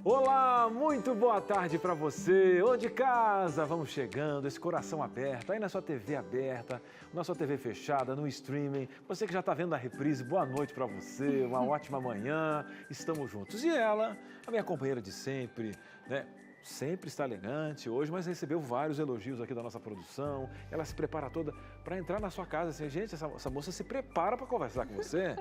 Olá, muito boa tarde para você, ou de casa, vamos chegando, esse coração aberto, aí na sua TV aberta, na sua TV fechada, no streaming, você que já está vendo a reprise, boa noite para você, uma ótima manhã, estamos juntos. E ela, a minha companheira de sempre, né? Sempre está elegante hoje, mas recebeu vários elogios aqui da nossa produção. Ela se prepara toda para entrar na sua casa. Assim, gente, essa moça se prepara para conversar com você.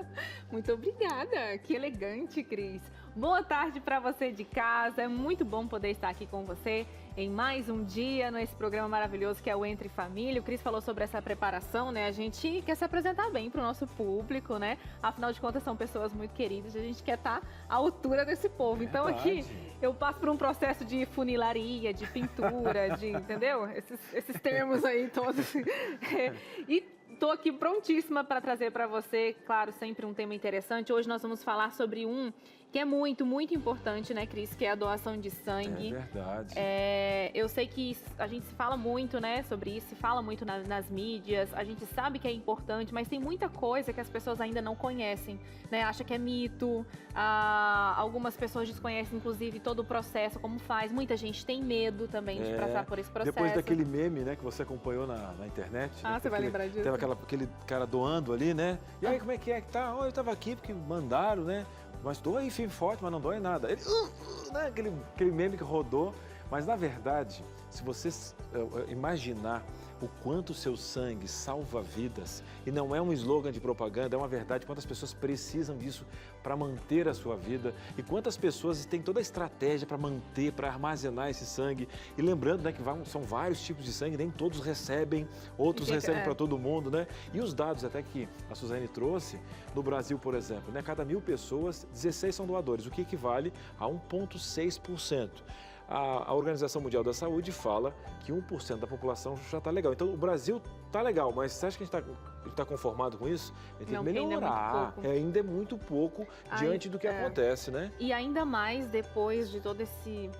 Muito obrigada, que elegante, Cris. Boa tarde para você de casa, é muito bom poder estar aqui com você em mais um dia nesse programa maravilhoso que é o Entre Família. O Cris falou sobre essa preparação, né? A gente quer se apresentar bem para o nosso público, né? Afinal de contas, são pessoas muito queridas, a gente quer estar à altura desse povo. Então aqui eu passo por um processo de funilaria, de pintura, de, entendeu? Esses termos aí todos. E estou aqui prontíssima para trazer para você, claro, sempre um tema interessante. Hoje nós vamos falar sobre um que é muito, muito importante, né, Cris? Que é a doação de sangue. É verdade. Eu sei que a gente se fala muito, né, sobre isso, se fala muito nas mídias, a gente sabe que é importante, mas tem muita coisa que as pessoas ainda não conhecem, né? Acha que é mito, algumas pessoas desconhecem, inclusive, todo o processo, como faz. Muita gente tem medo também de passar por esse processo. Depois daquele meme, né, que você acompanhou na internet. Ah, né, você vai lembrar disso? Teve aquele cara doando ali, né? E aí, como é que tá? Oh, eu tava aqui porque mandaram, né? Mas doa aí, firme forte, mas não dói nada. Ele, né? Aquele meme que rodou. Mas, na verdade, se você imaginar o quanto o seu sangue salva vidas, e não é um slogan de propaganda, é uma verdade, quantas pessoas precisam disso para manter a sua vida, e quantas pessoas têm toda a estratégia para manter, para armazenar esse sangue. E lembrando, né, que são vários tipos de sangue, nem todos recebem, outros recebem para todo mundo, né? E os dados até que a Suzane trouxe, no Brasil, por exemplo, né, cada 1.000 pessoas, 16 são doadores, o que equivale a 1,6%. A Organização Mundial da Saúde fala que 1% da população já está legal. Então, o Brasil está legal, mas você acha que a gente está conformado com isso? A gente tem que melhorar. Ainda é muito pouco diante do que acontece, né? E ainda mais depois de todo esse,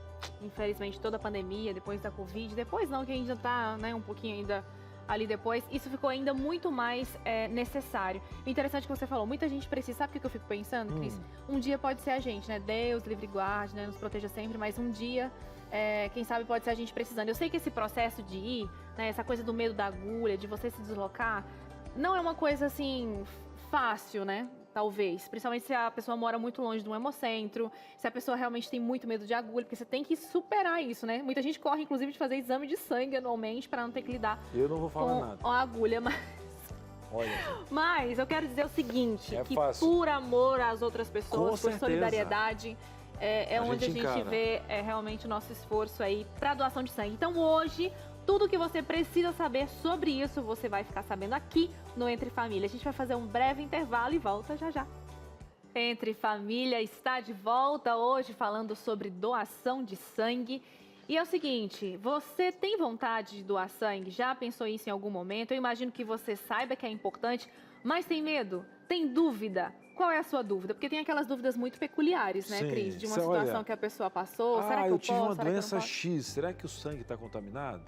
infelizmente, toda a pandemia, depois da Covid, depois não, que a gente já está, né, um pouquinho ainda ali depois, isso ficou ainda muito mais necessário. O interessante que você falou, muita gente precisa, sabe o que eu fico pensando, Cris? Um dia pode ser a gente, né? Deus livre e guarde, né? Nos proteja sempre, mas um dia, quem sabe pode ser a gente precisando. Eu sei que esse processo de ir, né? Essa coisa do medo da agulha, de você se deslocar, não é uma coisa assim fácil, né? Talvez, principalmente se a pessoa mora muito longe de um hemocentro, se a pessoa realmente tem muito medo de agulha, porque você tem que superar isso, né? Muita gente corre, inclusive, de fazer exame de sangue anualmente para não ter que lidar com a agulha, mas... Olha. Mas eu quero dizer o seguinte, que fácil. Por amor às outras pessoas, por solidariedade, onde a gente vê realmente o nosso esforço aí para doação de sangue. Então hoje, tudo que você precisa saber sobre isso, você vai ficar sabendo aqui no Entre Família. A gente vai fazer um breve intervalo e volta já já. Entre Família está de volta hoje falando sobre doação de sangue. E é o seguinte, você tem vontade de doar sangue? Já pensou isso em algum momento? Eu imagino que você saiba que é importante, mas tem medo? Tem dúvida? Qual é a sua dúvida? Porque tem aquelas dúvidas muito peculiares, né, Cris? De uma situação que a pessoa passou. Será que eu tive uma posso? doença X. Será que o sangue está contaminado?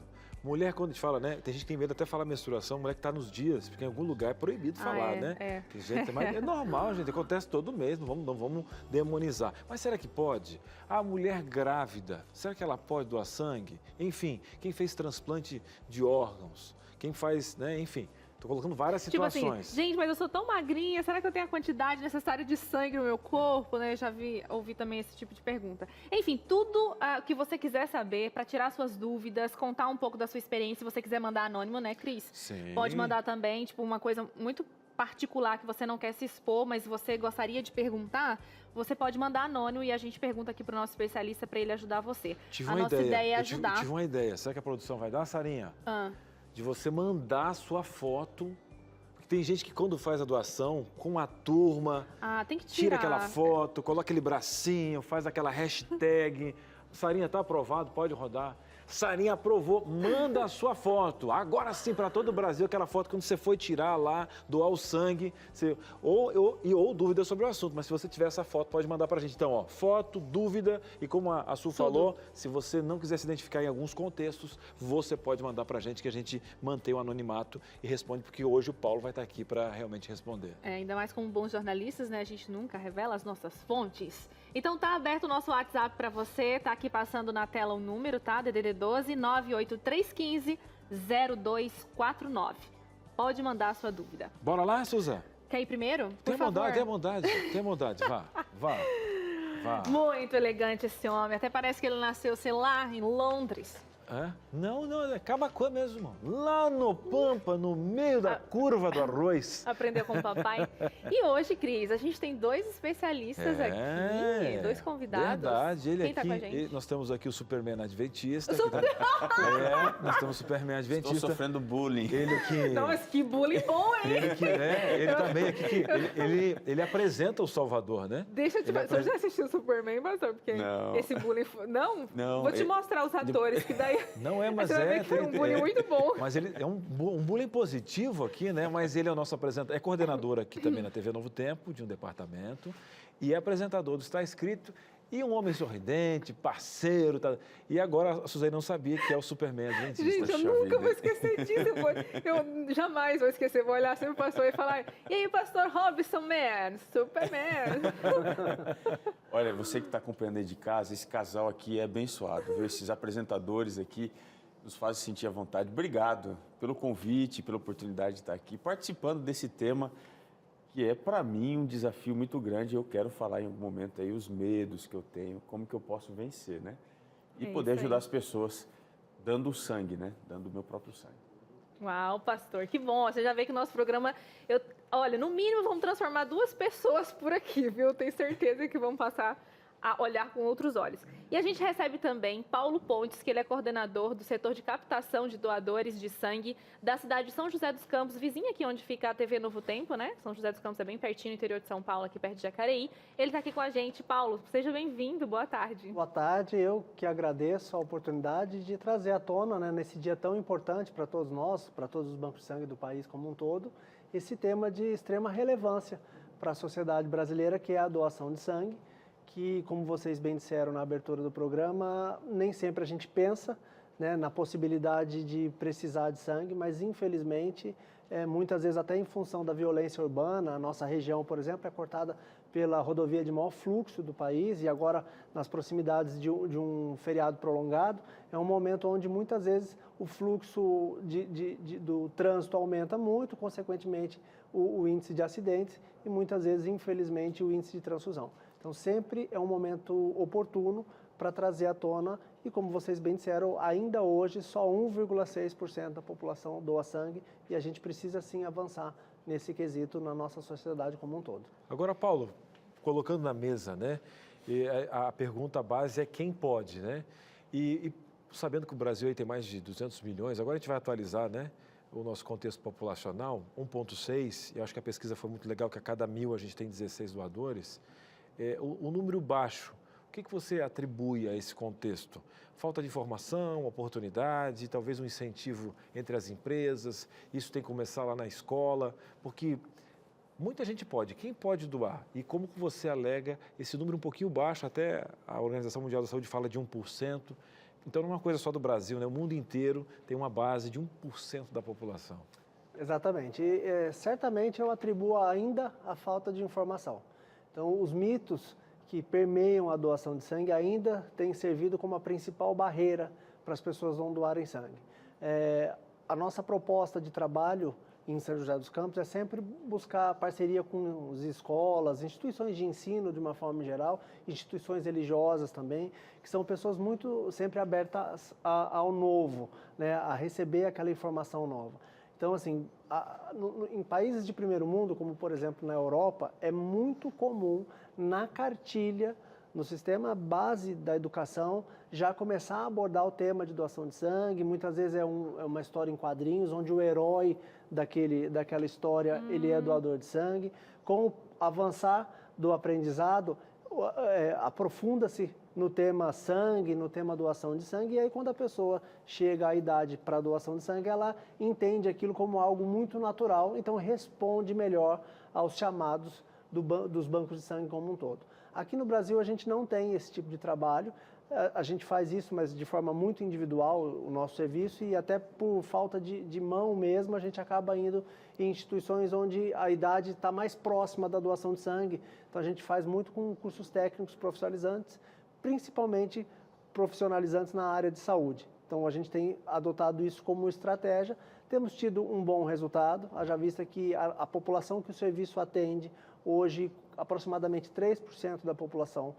Mulher, quando a gente fala, né? Tem gente que tem medo até falar menstruação, mulher que está nos dias, porque em algum lugar é proibido falar, né? Gente, mas é normal, gente, acontece todo mês, não vamos demonizar. Mas será que pode? A mulher grávida, será que ela pode doar sangue? Enfim, quem fez transplante de órgãos, quem faz, né? Enfim, tô colocando várias situações. Tipo assim, gente, mas eu sou tão magrinha, será que eu tenho a quantidade necessária de sangue no meu corpo, né? Eu já ouvi também esse tipo de pergunta. Enfim, tudo que você quiser saber, para tirar suas dúvidas, contar um pouco da sua experiência, se você quiser mandar anônimo, né, Cris? Sim. Pode mandar também, tipo, uma coisa muito particular que você não quer se expor, mas você gostaria de perguntar, você pode mandar anônimo e a gente pergunta aqui para o nosso especialista para ele ajudar você. Nossa ideia é ajudar. Eu tive uma ideia. Será que a produção vai dar, Sarinha? De você mandar a sua foto. Porque tem gente que quando faz a doação, com a turma, tem que tira aquela foto, coloca aquele bracinho, faz aquela hashtag. Sarinha, tá aprovado, pode rodar. Sarinha aprovou, manda a sua foto. Agora sim, para todo o Brasil, aquela foto quando você foi tirar lá, doar o sangue, ou dúvida sobre o assunto. Mas se você tiver essa foto, pode mandar para a gente. Então, ó, foto, dúvida, e como a Su falou, se você não quiser se identificar em alguns contextos, você pode mandar para a gente, que a gente mantém o anonimato e responde, porque hoje o Paulo vai estar aqui para realmente responder. Ainda mais como bons jornalistas, né? A gente nunca revela as nossas fontes. Então tá aberto o nosso WhatsApp para você, tá aqui passando na tela o número, tá? DDD 12 98315 0249. Pode mandar a sua dúvida. Bora lá, Suza? Quer ir primeiro? Tem bondade, tem bondade. Vá. Muito elegante esse homem, até parece que ele nasceu, sei lá, em Londres. É? Não, é Camaquã mesmo, irmão. Lá no Pampa, no meio da curva do arroz. Aprendeu com o papai. E hoje, Cris, a gente tem dois especialistas aqui, dois convidados. Verdade, ele Quem aqui, tá com a gente? Nós temos aqui o Superman Adventista. Nós temos o Superman Adventista. Estou sofrendo bullying. Ele que... Nossa, que bullying bom, hein? Ele também aqui, ele apresenta o Salvador, né? Deixa eu te falar, você já assistiu o Superman, pastor? Porque Não. esse bullying... Não? Não, Vou te mostrar os atores, que daí... Não é, mas você vai ver que foi um bullying muito bom. Mas ele é um bullying positivo aqui, né? Mas ele é o nosso apresentador, é coordenador aqui também na TV Novo Tempo, de um departamento, e é apresentador do Está Escrito, e um homem sorridente, parceiro, tá? E agora a Suzane não sabia que é o Superman Adventista. Gente, eu nunca vou esquecer disso. Eu jamais vou esquecer. Vou olhar sempre o pastor e falar: e aí, pastor Robson, man, Superman. Olha, você que está acompanhando aí de casa, esse casal aqui é abençoado, viu? Esses apresentadores aqui nos fazem sentir à vontade. Obrigado pelo convite, pela oportunidade de estar aqui participando desse tema que é, para mim, um desafio muito grande. Eu quero falar em algum momento aí os medos que eu tenho, como que eu posso vencer, né? E poder ajudar as pessoas dando o sangue, né? Dando o meu próprio sangue. Uau, pastor, que bom. Você já vê que o nosso programa... Olha, no mínimo, vamos transformar 2 pessoas por aqui, viu? Tenho certeza que vamos passar a olhar com outros olhos. E a gente recebe também Paulo Pontes, que ele é coordenador do setor de captação de doadores de sangue da cidade de São José dos Campos, vizinha aqui onde fica a TV Novo Tempo, né? São José dos Campos é bem pertinho, no interior de São Paulo, aqui perto de Jacareí. Ele está aqui com a gente. Paulo, seja bem-vindo, boa tarde. Boa tarde, eu que agradeço a oportunidade de trazer à tona, né, nesse dia tão importante para todos nós, para todos os bancos de sangue do país como um todo, esse tema de extrema relevância para a sociedade brasileira, que é a doação de sangue, que, como vocês bem disseram na abertura do programa, nem sempre a gente pensa, né, na possibilidade de precisar de sangue, mas infelizmente, muitas vezes até em função da violência urbana, a nossa região, por exemplo, é cortada pela rodovia de maior fluxo do país e agora nas proximidades de um feriado prolongado, é um momento onde muitas vezes o fluxo do trânsito aumenta muito, consequentemente o índice de acidentes e muitas vezes, infelizmente, o índice de transfusão. Então, sempre é um momento oportuno para trazer à tona e, como vocês bem disseram, ainda hoje só 1,6% da população doa sangue e a gente precisa, sim, avançar nesse quesito na nossa sociedade como um todo. Agora, Paulo, colocando na mesa, né? E a pergunta base é quem pode, né? E sabendo que o Brasil aí tem mais de 200 milhões, agora a gente vai atualizar, né? O nosso contexto populacional, 1,6, eu acho que a pesquisa foi muito legal, que a cada 1.000 a gente tem 16 doadores. O número baixo, o que você atribui a esse contexto? Falta de informação, oportunidade, talvez um incentivo entre as empresas, isso tem que começar lá na escola, porque muita gente pode. Quem pode doar? E como que você alega esse número um pouquinho baixo, até a Organização Mundial da Saúde fala de 1%, então não é uma coisa só do Brasil, né? O mundo inteiro tem uma base de 1% da população. Exatamente. E, certamente eu atribuo ainda a falta de informação. Então, os mitos que permeiam a doação de sangue ainda têm servido como a principal barreira para as pessoas não doarem sangue. A nossa proposta de trabalho em São José dos Campos é sempre buscar parceria com as escolas, instituições de ensino de uma forma geral, instituições religiosas também, que são pessoas muito sempre abertas ao novo, né, a receber aquela informação nova. Então, assim, em países de primeiro mundo, como por exemplo na Europa, é muito comum na cartilha, no sistema base da educação, já começar a abordar o tema de doação de sangue. Muitas vezes é uma história em quadrinhos, onde o herói daquela história ele é doador de sangue. Com o avançar do aprendizado, aprofunda-se no tema sangue, no tema doação de sangue, e aí quando a pessoa chega à idade para doação de sangue, ela entende aquilo como algo muito natural, então responde melhor aos chamados dos bancos de sangue como um todo. Aqui no Brasil a gente não tem esse tipo de trabalho, a gente faz isso, mas de forma muito individual, o nosso serviço, e até por falta de mão mesmo, a gente acaba indo em instituições onde a idade está mais próxima da doação de sangue. Então a gente faz muito com cursos técnicos profissionalizantes, principalmente profissionalizantes na área de saúde. Então a gente tem adotado isso como estratégia, temos tido um bom resultado, haja vista que a população que o serviço atende, hoje aproximadamente 3% da população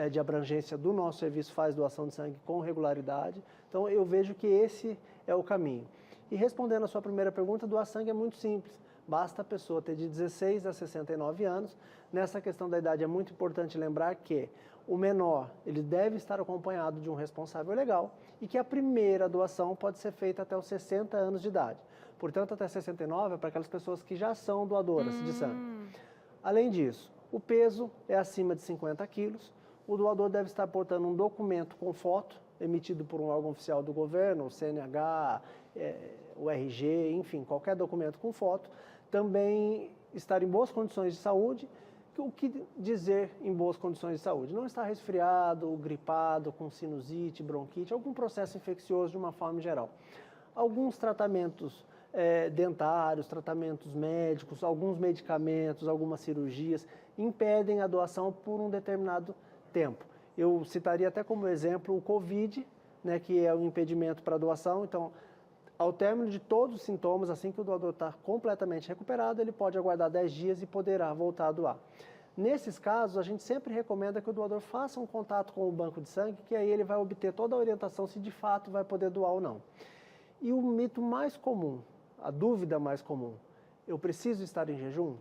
de abrangência do nosso serviço faz doação de sangue com regularidade. Então eu vejo que esse é o caminho. E respondendo a sua primeira pergunta, doar sangue é muito simples. Basta a pessoa ter de 16 a 69 anos. Nessa questão da idade é muito importante lembrar que o menor ele deve estar acompanhado de um responsável legal e que a primeira doação pode ser feita até os 60 anos de idade. Portanto, até 69 é para aquelas pessoas que já são doadoras de sangue. Além disso, o peso é acima de 50 quilos. O doador deve estar portando um documento com foto, emitido por um órgão oficial do governo, o CNH, o RG, enfim, qualquer documento com foto. Também estar em boas condições de saúde. O que dizer em boas condições de saúde? Não estar resfriado, gripado, com sinusite, bronquite, algum processo infeccioso de uma forma geral. Alguns tratamentos dentários, tratamentos médicos, alguns medicamentos, algumas cirurgias impedem a doação por um determinado tempo. Eu citaria até como exemplo o COVID, né, que é o impedimento para a doação. Então, ao término de todos os sintomas, assim que o doador está completamente recuperado, ele pode aguardar 10 dias e poderá voltar a doar. Nesses casos, a gente sempre recomenda que o doador faça um contato com o banco de sangue, que aí ele vai obter toda a orientação se de fato vai poder doar ou não. E o mito mais comum, a dúvida mais comum, eu preciso estar em jejum?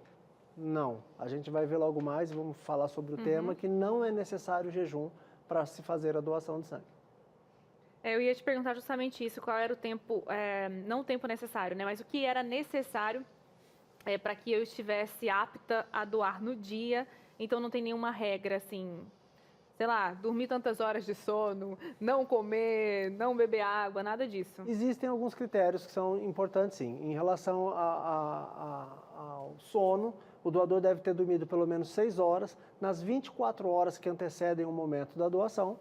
Não. A gente vai ver logo mais e vamos falar sobre o tema, que não é necessário jejum para se fazer a doação de sangue. Eu ia te perguntar justamente isso, qual era o tempo, não o tempo necessário, né, mas o que era necessário para que eu estivesse apta a doar no dia. Então não tem nenhuma regra assim, sei lá, dormir tantas horas de sono, não comer, não beber água, nada disso. Existem alguns critérios que são importantes, sim. Em relação ao sono, o doador deve ter dormido pelo menos 6 horas nas 24 horas que antecedem o momento da doação.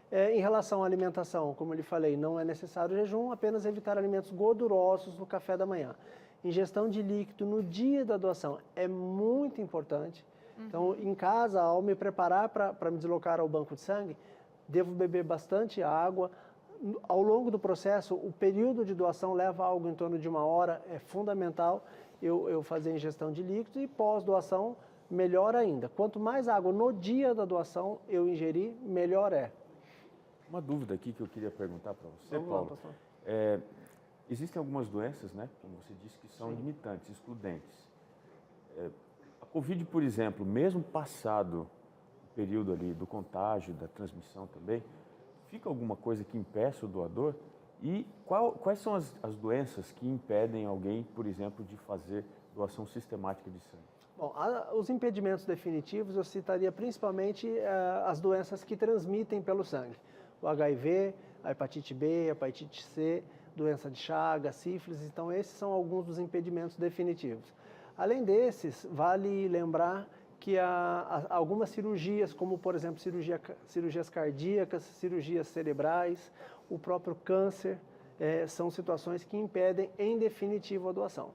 Em relação à alimentação, como eu lhe falei, não é necessário jejum, apenas evitar alimentos gordurosos no café da manhã. Ingestão de líquido no dia da doação é muito importante. Então, em casa, ao me preparar para me deslocar ao banco de sangue, devo beber bastante água. Ao longo do processo, o período de doação leva algo em torno de 1 hora, é fundamental eu fazer ingestão de líquidos, e pós-doação, melhor ainda. Quanto mais água no dia da doação eu ingerir, melhor é. Uma dúvida aqui que eu queria perguntar para você, Vamos lá, Paulo. pastor. Existem algumas doenças, né, como você disse, que são limitantes, excludentes. A Covid, por exemplo, mesmo passado o período ali do contágio, da transmissão também, fica alguma coisa que impeça o doador? E quais são as doenças que impedem alguém, por exemplo, de fazer doação sistemática de sangue? Bom, os impedimentos definitivos eu citaria principalmente as doenças que transmitem pelo sangue. O HIV, a hepatite B, a hepatite C, doença de Chagas, sífilis. Então, esses são alguns dos impedimentos definitivos. Além desses, vale lembrar que há algumas cirurgias, como, por exemplo, cirurgias cardíacas, cirurgias cerebrais, o próprio câncer, são situações que impedem, em definitivo, a doação.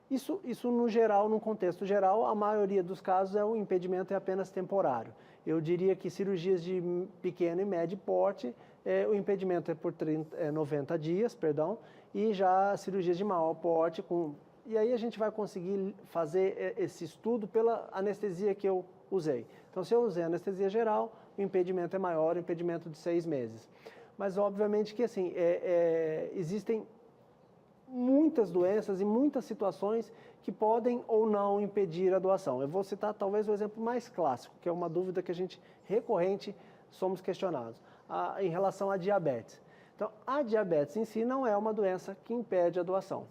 Isso no geral, no contexto geral, a maioria dos casos o impedimento é apenas temporário. Eu diria que cirurgias de pequeno e médio porte, o impedimento é por 90 dias, e já cirurgias de maior porte, e aí a gente vai conseguir fazer esse estudo pela anestesia que eu usei. Então, se eu usei anestesia geral, o impedimento é maior, o impedimento de 6 meses. Mas, obviamente, que assim, existem muitas doenças e muitas situações que podem ou não impedir a doação. Eu vou citar talvez o exemplo mais clássico, que é uma dúvida que a gente recorrente somos questionados, em relação à diabetes. Então, a diabetes em si não é uma doença que impede a doação.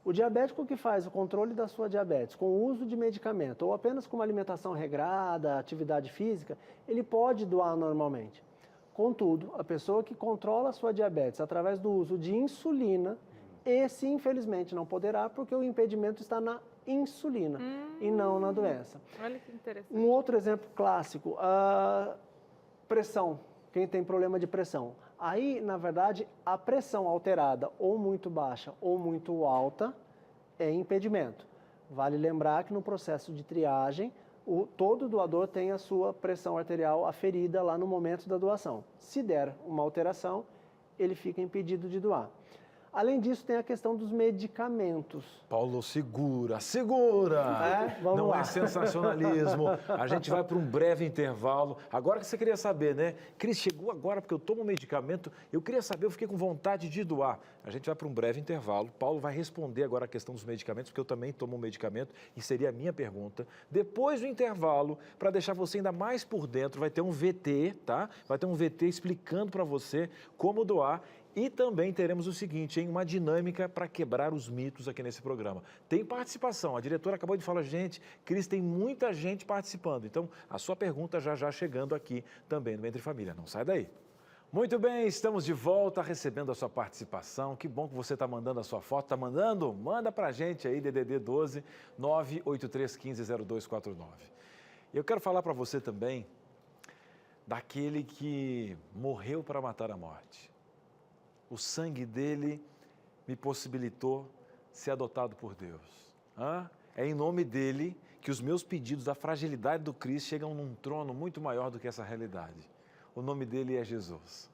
O diabético que faz o controle da sua diabetes com o uso de medicamento ou apenas com uma alimentação regrada, atividade física, ele pode doar normalmente. Contudo, a pessoa que controla a sua diabetes através do uso de insulina, esse infelizmente não poderá, porque o impedimento está na insulina e não na doença. Olha que interessante. Um outro exemplo clássico, a pressão. Quem tem problema de pressão. Aí, na verdade, a pressão alterada ou muito baixa ou muito alta é impedimento. Vale lembrar que no processo de triagem, todo doador tem a sua pressão arterial aferida lá no momento da doação. Se der uma alteração, ele fica impedido de doar. Além disso, tem a questão dos medicamentos. Paulo, segura, segura! Vamos Não lá. é sensacionalismo. A gente vai para um breve intervalo. Agora que você queria saber, né? Cris, chegou agora porque eu tomo medicamento. Eu queria saber, eu fiquei com vontade de doar. A gente vai para um breve intervalo. Paulo vai responder agora a questão dos medicamentos, porque eu também tomo um medicamento e seria a minha pergunta. Depois do intervalo, para deixar você ainda mais por dentro, vai ter um VT, tá? Vai ter um VT explicando para você como doar. E também teremos o seguinte, hein? Uma dinâmica para quebrar os mitos aqui nesse programa. Tem participação, a diretora acabou de falar, gente, Cris, tem muita gente participando. Então, a sua pergunta já chegando aqui também no Entre Família. Não sai daí. Muito bem, estamos de volta recebendo a sua participação. Que bom que você está mandando a sua foto. Está mandando? Manda para a gente aí, DDD 12 983150249. E eu quero falar para você também daquele que morreu para matar a morte. O sangue dele me possibilitou ser adotado por Deus. É em nome dele que os meus pedidos da fragilidade do Cristo chegam num trono muito maior do que essa realidade. O nome dele é Jesus.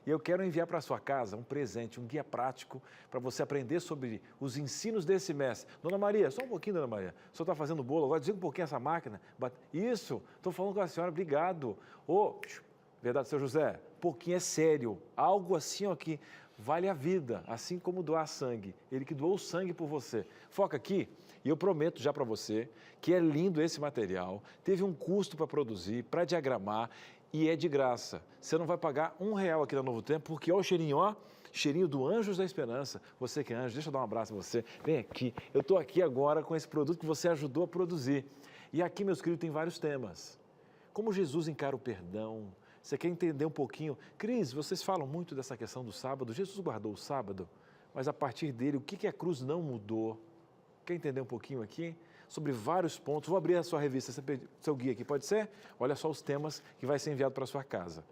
E eu quero enviar para a sua casa um presente, um guia prático para você aprender sobre os ensinos desse mestre. Dona Maria, só um pouquinho, Dona Maria. O senhor está fazendo bolo agora? Desliga um pouquinho essa máquina. Isso, estou falando com a senhora, obrigado. Verdade, seu José, pouquinho é sério. Algo assim, ó, que vale a vida, assim como doar sangue. Ele que doou o sangue por você. Foca aqui, e eu prometo já para você que é lindo esse material. Teve um custo para produzir, para diagramar, e é de graça. Você não vai pagar R$1 aqui na Novo Tempo, porque olha o cheirinho, ó. Cheirinho do Anjos da Esperança. Você que é anjo, deixa eu dar um abraço a você. Vem aqui. Eu estou aqui agora com esse produto que você ajudou a produzir. E aqui, meus queridos, tem vários temas. Como Jesus encara o perdão. Você quer entender um pouquinho? Cris, vocês falam muito dessa questão do sábado. Jesus guardou o sábado, mas a partir dele, o que a cruz não mudou? Quer entender um pouquinho aqui? Sobre vários pontos. Vou abrir a sua revista, seu guia aqui, pode ser? Olha só os temas que vai ser enviado para a sua casa.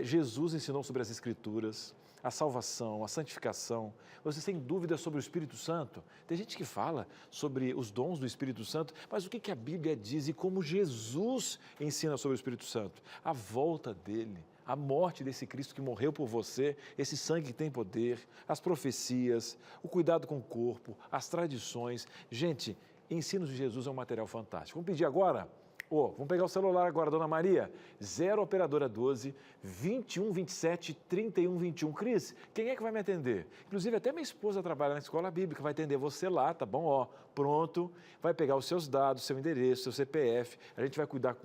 Jesus ensinou sobre as Escrituras, a salvação, a santificação. Vocês têm dúvidas sobre o Espírito Santo? Tem gente que fala sobre os dons do Espírito Santo, mas o que a Bíblia diz e como Jesus ensina sobre o Espírito Santo? A volta dele, a morte desse Cristo que morreu por você, esse sangue que tem poder, as profecias, o cuidado com o corpo, as tradições. Gente, ensinos de Jesus é um material fantástico. Vamos pedir agora? Vamos pegar o celular agora, Dona Maria, 0 operadora 12 2127 3121. Cris, quem é que vai me atender? Inclusive, até minha esposa trabalha na escola bíblica, vai atender você lá, tá bom? Pronto, vai pegar os seus dados, seu endereço, seu CPF, a gente vai cuidar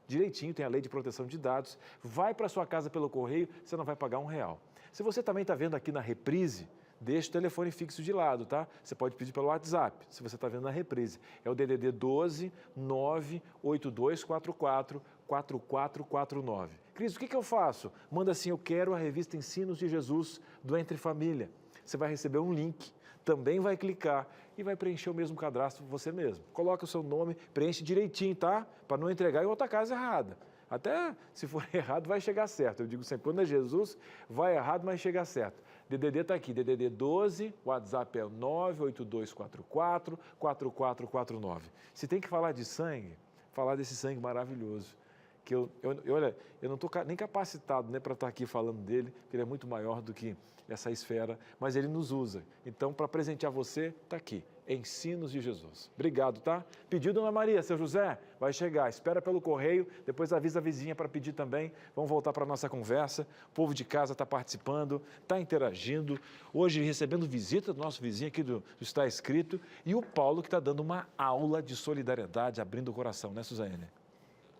direitinho, tem a lei de proteção de dados, vai para sua casa pelo correio, você não vai pagar R$1. Se você também está vendo aqui na reprise, deixa o telefone fixo de lado, tá? Você pode pedir pelo WhatsApp, se você está vendo na reprise. É o DDD 12 98244 4449. Cris, o que eu faço? Manda assim, eu quero a revista Ensinos de Jesus do Entre Família. Você vai receber um link, também vai clicar e vai preencher o mesmo cadastro você mesmo. Coloca o seu nome, preenche direitinho, tá? Para não entregar em outra casa errada. Até se for errado, vai chegar certo. Eu digo sempre, quando é Jesus, vai errado, mas chega certo. DDD está aqui, DDD 12, o WhatsApp é 98244 4449. Se tem que falar de sangue, falar desse sangue maravilhoso. Que olha, eu não estou nem capacitado, né, para estar aqui falando dele, porque ele é muito maior do que essa esfera, mas ele nos usa. Então, para presentear você, está aqui, Ensinos de Jesus. Obrigado, tá? Pediu, Dona Maria, seu José, vai chegar, espera pelo correio, depois avisa a vizinha para pedir também. Vamos voltar para a nossa conversa. O povo de casa está participando, está interagindo. Hoje, recebendo visita do nosso vizinho aqui do Está Escrito, e o Paulo, que está dando uma aula de solidariedade, abrindo o coração, né, Suzane?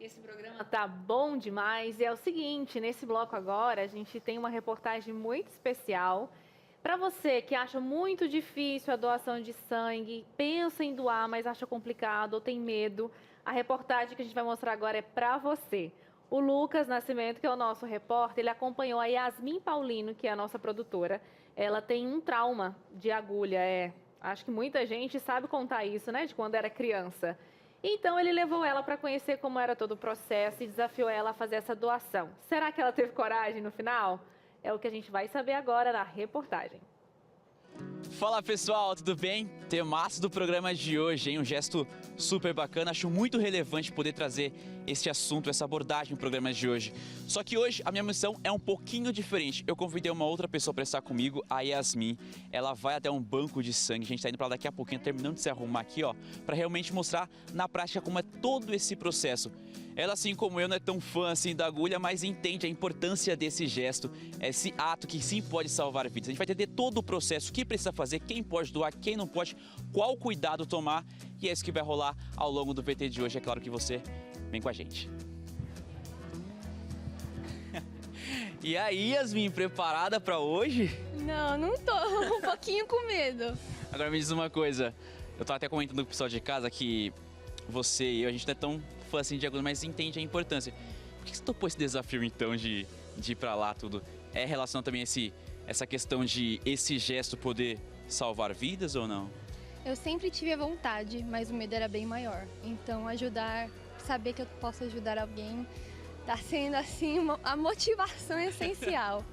Esse programa tá bom demais. E é o seguinte, nesse bloco agora, a gente tem uma reportagem muito especial. Para você que acha muito difícil a doação de sangue, pensa em doar, mas acha complicado ou tem medo, a reportagem que a gente vai mostrar agora é para você. O Lucas Nascimento, que é o nosso repórter, ele acompanhou a Yasmin Paulino, que é a nossa produtora. Ela tem um trauma de agulha, Acho que muita gente sabe contar isso, né, de quando era criança. Então ele levou ela para conhecer como era todo o processo e desafiou ela a fazer essa doação. Será que ela teve coragem no final? É o que a gente vai saber agora na reportagem. Fala pessoal, tudo bem? Temaço do programa de hoje, hein? Um gesto super bacana, acho muito relevante poder trazer esse assunto, essa abordagem no programa de hoje. Só que hoje a minha missão é um pouquinho diferente. Eu convidei uma outra pessoa para estar comigo, a Yasmin. Ela vai até um banco de sangue, a gente está indo para lá daqui a pouquinho, terminando de se arrumar aqui, ó, para realmente mostrar na prática como é todo esse processo. Ela, assim como eu, não é tão fã assim da agulha, mas entende a importância desse gesto, esse ato que sim pode salvar vidas. A gente vai entender todo o processo, o que precisa fazer, quem pode doar, quem não pode, qual cuidado tomar. E é isso que vai rolar ao longo do VT de hoje. É claro que você vem com a gente. E aí, Yasmin, preparada para hoje? Não tô. Um pouquinho com medo. Agora me diz uma coisa. Eu tava até comentando com o pessoal de casa que você e eu, a gente não é tão fã assim de agulha, mas entende a importância. Por que você topou esse desafio, então, de ir para lá tudo? É relação também a essa questão de esse gesto poder salvar vidas ou não? Eu sempre tive a vontade, mas o medo era bem maior. Então ajudar, saber que eu posso ajudar alguém, tá sendo assim a motivação essencial.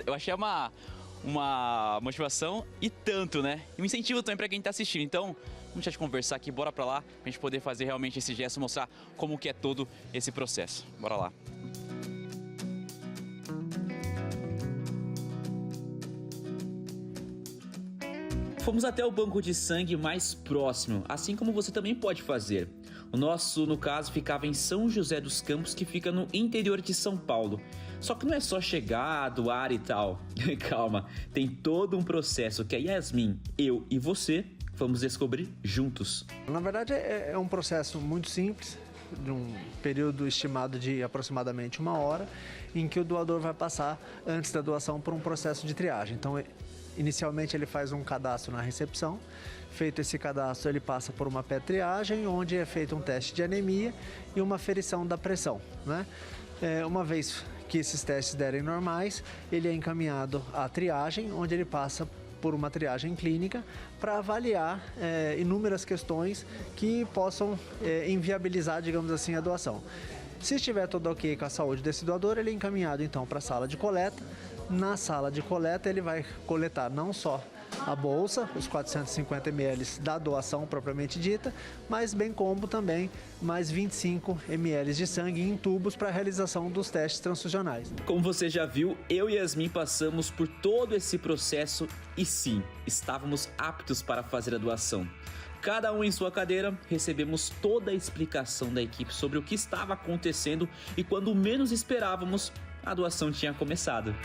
Eu achei uma motivação e tanto, né? E um incentivo também para quem tá assistindo. Então, vamos deixar de conversar aqui, bora para lá, pra gente poder fazer realmente esse gesto, mostrar como que é todo esse processo. Bora lá. Fomos até o banco de sangue mais próximo, assim como você também pode fazer. O nosso, no caso, ficava em São José dos Campos, que fica no interior de São Paulo. Só que não é só chegar, doar e tal. Calma, tem todo um processo que a Yasmin, eu e você vamos descobrir juntos. Na verdade, é um processo muito simples, de um período estimado de aproximadamente 1 hora, em que o doador vai passar, antes da doação, por um processo de triagem. Então, inicialmente ele faz um cadastro na recepção. Feito esse cadastro, ele passa por uma pré-triagem, onde é feito um teste de anemia e uma aferição da pressão, né? Uma vez que esses testes derem normais, ele é encaminhado à triagem, onde ele passa por uma triagem clínica para avaliar inúmeras questões que possam inviabilizar, digamos assim, a doação. Se estiver tudo ok com a saúde desse doador, ele é encaminhado então para a sala de coleta. Na sala de coleta, ele vai coletar não só a bolsa, os 450 ml da doação propriamente dita, mas bem como também mais 25 ml de sangue em tubos para a realização dos testes transfusionais. Como você já viu, eu e Yasmin passamos por todo esse processo e sim, estávamos aptos para fazer a doação. Cada um em sua cadeira, recebemos toda a explicação da equipe sobre o que estava acontecendo e quando menos esperávamos, a doação tinha começado.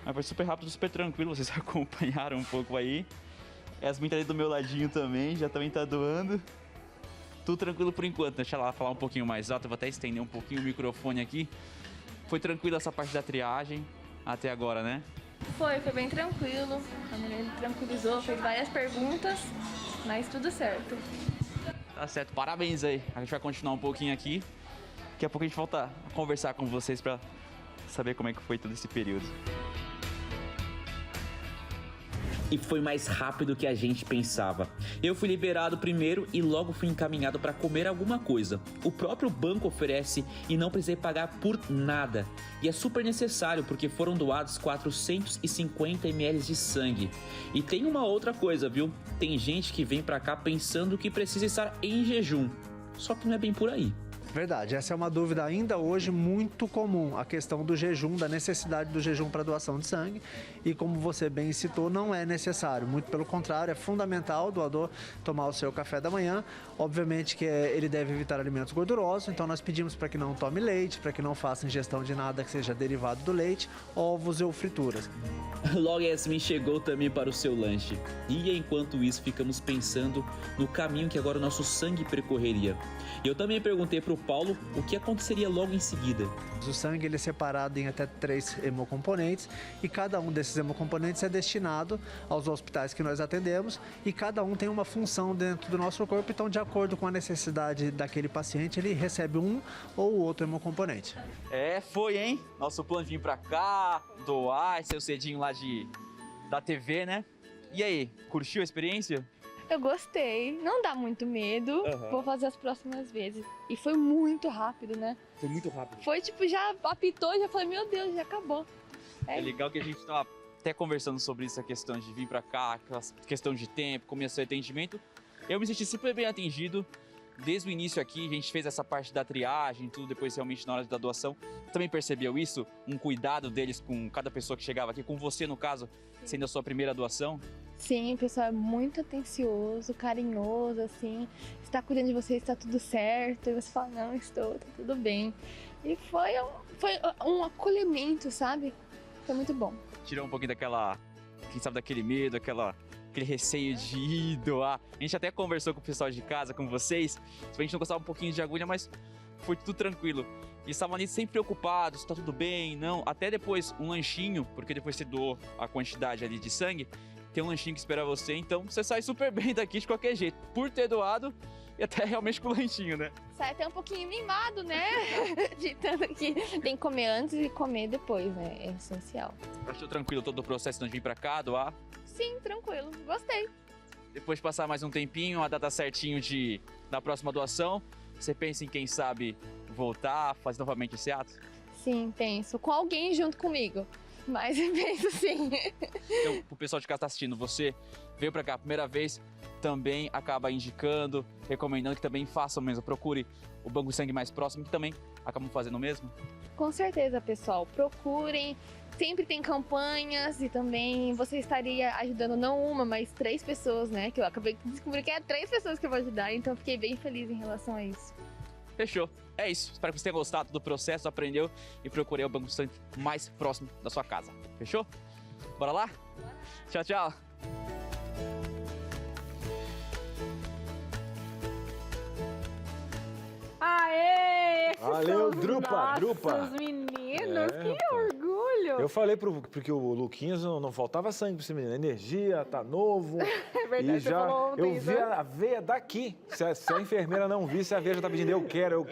Mas foi super rápido, super tranquilo, vocês acompanharam um pouco aí. Yasmin tá ali do meu ladinho também, já também tá doando. Tudo tranquilo por enquanto, deixa ela falar um pouquinho mais alto, eu vou até estender um pouquinho o microfone aqui. Foi tranquilo essa parte da triagem até agora, né? Foi bem tranquilo. A mulher tranquilizou, fez várias perguntas, mas tudo certo. Tá certo, parabéns aí. A gente vai continuar um pouquinho aqui. Daqui a pouco a gente volta a conversar com vocês pra saber como é que foi todo esse período. E foi mais rápido que a gente pensava. Eu fui liberado primeiro e logo fui encaminhado para comer alguma coisa. O próprio banco oferece e não precisei pagar por nada. E é super necessário porque foram doados 450 ml de sangue. E tem uma outra coisa, viu? Tem gente que vem para cá pensando que precisa estar em jejum. Só que não é bem por aí. Verdade, essa é uma dúvida ainda hoje muito comum, a questão do jejum, da necessidade do jejum para doação de sangue. E como você bem citou, não é necessário, muito pelo contrário, é fundamental o doador tomar o seu café da manhã. Obviamente que ele deve evitar alimentos gordurosos, então nós pedimos para que não tome leite, para que não faça ingestão de nada que seja derivado do leite, ovos ou frituras. Logo Yasmin chegou também para o seu lanche. E enquanto isso ficamos pensando no caminho que agora o nosso sangue percorreria. Eu também perguntei para o Paulo o que aconteceria logo em seguida. O sangue ele é separado em até 3 hemocomponentes e cada um desses hemocomponentes é destinado aos hospitais que nós atendemos e cada um tem uma função dentro do nosso corpo, então de acordo com a necessidade daquele paciente ele recebe um ou outro hemocomponente. Foi, hein? Nosso plano de vir pra cá, doar, seu cedinho lá da TV, né? E aí, curtiu a experiência? Eu gostei, não dá muito medo, vou fazer as próximas vezes. E foi muito rápido, né? Foi muito rápido. Foi tipo, já apitou, já falei, meu Deus, já acabou. É legal que a gente tava até conversando sobre essa questão de vir pra cá, aquela questão de tempo, começar o atendimento. Eu me senti super bem atendido. Desde o início aqui, a gente fez essa parte da triagem, tudo, depois realmente na hora da doação. Também percebeu isso? Um cuidado deles com cada pessoa que chegava aqui, com você no caso, sendo a sua primeira doação? Sim, o pessoal é muito atencioso, carinhoso, assim. Está cuidando de você, está tudo certo. E você fala, não, estou, tá tudo bem. E foi um acolhimento, sabe? Foi muito bom. Tirou um pouquinho daquela, quem sabe, daquele medo, aquele receio de ir doar. A gente até conversou com o pessoal de casa, com vocês. A gente não gostava um pouquinho de agulha, mas foi tudo tranquilo. E estavam ali sempre preocupados, se tá tudo bem, não. Até depois um lanchinho, porque depois você doou a quantidade ali de sangue, tem um lanchinho que espera você, então você sai super bem daqui de qualquer jeito, por ter doado e até realmente com o lanchinho, né? Sai até um pouquinho mimado, né? De tanto que tem que comer antes e comer depois, né? É essencial. Achou tranquilo todo o processo de vir pra cá, doar? Sim, tranquilo. Gostei. Depois de passar mais um tempinho, a data certinho da próxima doação, você pensa em, quem sabe, voltar, fazer novamente esse ato? Sim, penso. Com alguém junto comigo. Mas eu penso sim. Então, o pessoal de casa está assistindo, você veio para cá a primeira vez, também acaba indicando, recomendando que também façam mesmo. Procure o banco de sangue mais próximo, que também acabam fazendo o mesmo. Com certeza, pessoal. Procurem. Sempre tem campanhas e também você estaria ajudando não uma, mas 3 pessoas, né? Que eu acabei de descobrir que é 3 pessoas que eu vou ajudar, então fiquei bem feliz em relação a isso. Fechou. É isso. Espero que você tenha gostado do processo, aprendeu e procurei o banco de sangue mais próximo da sua casa. Fechou? Bora lá? Tchau, tchau. Aê! Esses Valeu, são os Drupa, nossos Drupa. meninos, É, que rapaz. orgulho! Eu falei porque o Luquinhas não faltava sangue pra esse menino. Energia, tá novo. É verdade, E você já falou ontem eu isso, vi né? a veia daqui. Se a enfermeira não visse, a veia já tá pedindo, eu quero.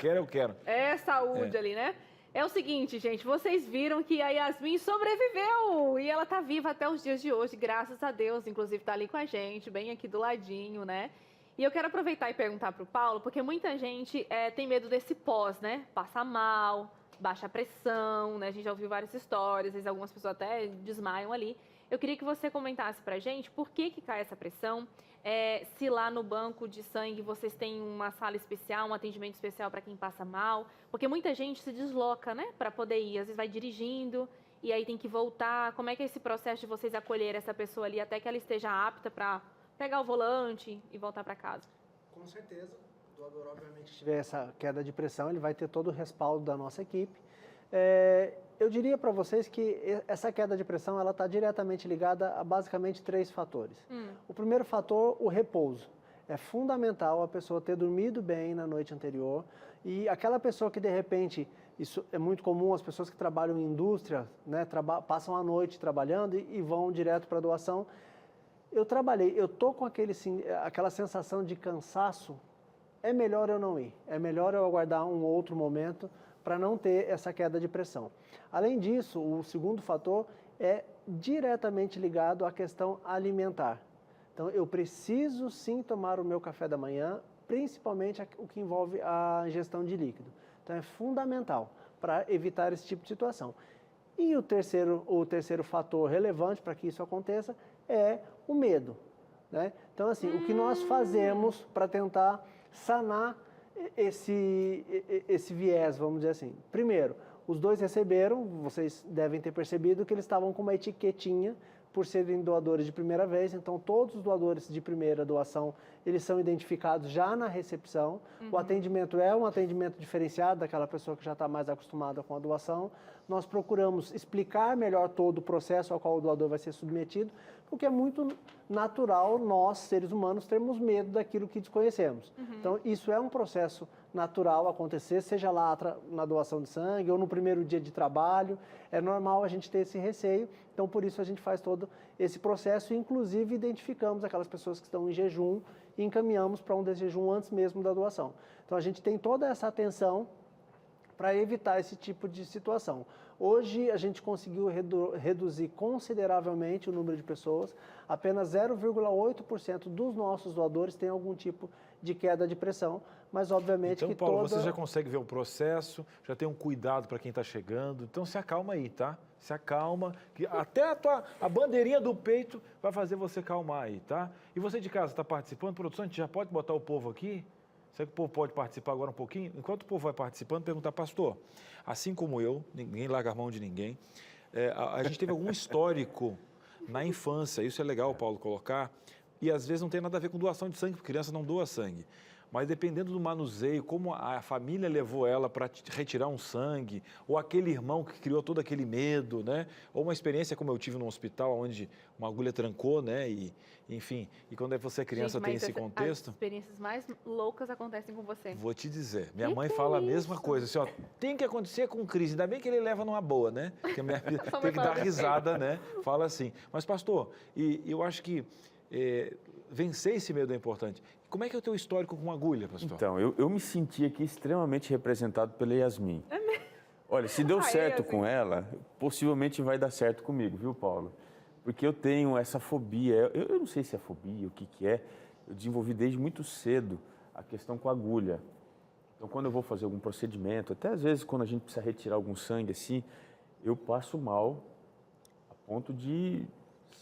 É saúde ali, né? É o seguinte, gente, vocês viram que a Yasmin sobreviveu e ela tá viva até os dias de hoje, graças a Deus, inclusive tá ali com a gente, bem aqui do ladinho, né? E eu quero aproveitar e perguntar pro Paulo, porque muita gente tem medo desse pós, né? Passa mal, baixa pressão, né? A gente já ouviu várias histórias, às vezes algumas pessoas até desmaiam ali. Eu queria que você comentasse pra gente por que cai essa pressão, se lá no banco de sangue vocês têm uma sala especial, um atendimento especial para quem passa mal, porque muita gente se desloca, né, para poder ir, às vezes vai dirigindo e aí tem que voltar. Como é que é esse processo de vocês acolher essa pessoa ali até que ela esteja apta para pegar o volante e voltar para casa? Com certeza, o doador, obviamente, se tiver essa queda de pressão, ele vai ter todo o respaldo da nossa equipe. Eu diria para vocês que essa queda de pressão ela está diretamente ligada a basicamente 3 fatores. O primeiro fator, o repouso. É fundamental a pessoa ter dormido bem na noite anterior e aquela pessoa que de repente, isso é muito comum, as pessoas que trabalham em indústria, né, passam a noite trabalhando e vão direto para a doação. Eu tô com aquela sensação de cansaço, é melhor eu não ir, é melhor eu aguardar um outro momento para não ter essa queda de pressão. Além disso, o segundo fator é diretamente ligado à questão alimentar. Então, eu preciso sim tomar o meu café da manhã, principalmente o que envolve a ingestão de líquido. Então, é fundamental para evitar esse tipo de situação. E o terceiro fator relevante para que isso aconteça é o medo, né? Então, assim, o que nós fazemos para tentar sanar esse viés, vamos dizer assim. Primeiro, os 2 receberam, vocês devem ter percebido que eles estavam com uma etiquetinha por serem doadores de primeira vez, então todos os doadores de primeira doação, eles são identificados já na recepção. O atendimento é um atendimento diferenciado daquela pessoa que já está mais acostumada com a doação. Nós procuramos explicar melhor todo o processo ao qual o doador vai ser submetido, porque é muito natural nós, seres humanos, termos medo daquilo que desconhecemos. Então, isso é um processo natural acontecer, seja lá na doação de sangue ou no primeiro dia de trabalho. É normal a gente ter esse receio, então por isso a gente faz todo esse processo e inclusive identificamos aquelas pessoas que estão em jejum e encaminhamos para um desjejum antes mesmo da doação. Então a gente tem toda essa atenção para evitar esse tipo de situação. Hoje a gente conseguiu reduzir consideravelmente o número de pessoas, apenas 0,8% dos nossos doadores tem algum tipo de queda de pressão, mas obviamente então, que Paulo, você já consegue ver o processo, já tem um cuidado para quem está chegando, então se acalma aí, tá? Se acalma, que até a bandeirinha do peito vai fazer você acalmar aí, tá? E você de casa está participando, produção, a gente já pode botar o povo aqui? Será que o povo pode participar agora um pouquinho? Enquanto o povo vai participando, perguntar, pastor, assim como eu, ninguém larga a mão de ninguém, a gente teve algum histórico na infância, isso é legal, Paulo, colocar, e às vezes não tem nada a ver com doação de sangue, porque criança não doa sangue. Mas dependendo do manuseio, como a família levou ela para retirar um sangue, ou aquele irmão que criou todo aquele medo, né? Ou uma experiência como eu tive no hospital, onde uma agulha trancou, né? E, enfim, e quando você é criança tem esse contexto... As experiências mais loucas acontecem com você. Vou te dizer, minha mãe fala a mesma coisa, assim, ó, tem que acontecer com crise, ainda bem que ele leva numa boa, né? Porque minha filha tem que dar risada, né? Fala assim. Mas, pastor, eu acho que vencer esse medo é importante. Como é que é o teu histórico com agulha, pastor? Então, eu me senti aqui extremamente representado pela Yasmin. É mesmo? Olha, se deu certo com ela, possivelmente vai dar certo comigo, viu, Paulo? Porque eu tenho essa fobia, eu não sei se é fobia, o que é, eu desenvolvi desde muito cedo a questão com a agulha. Então, quando eu vou fazer algum procedimento, até às vezes quando a gente precisa retirar algum sangue assim, eu passo mal a ponto de,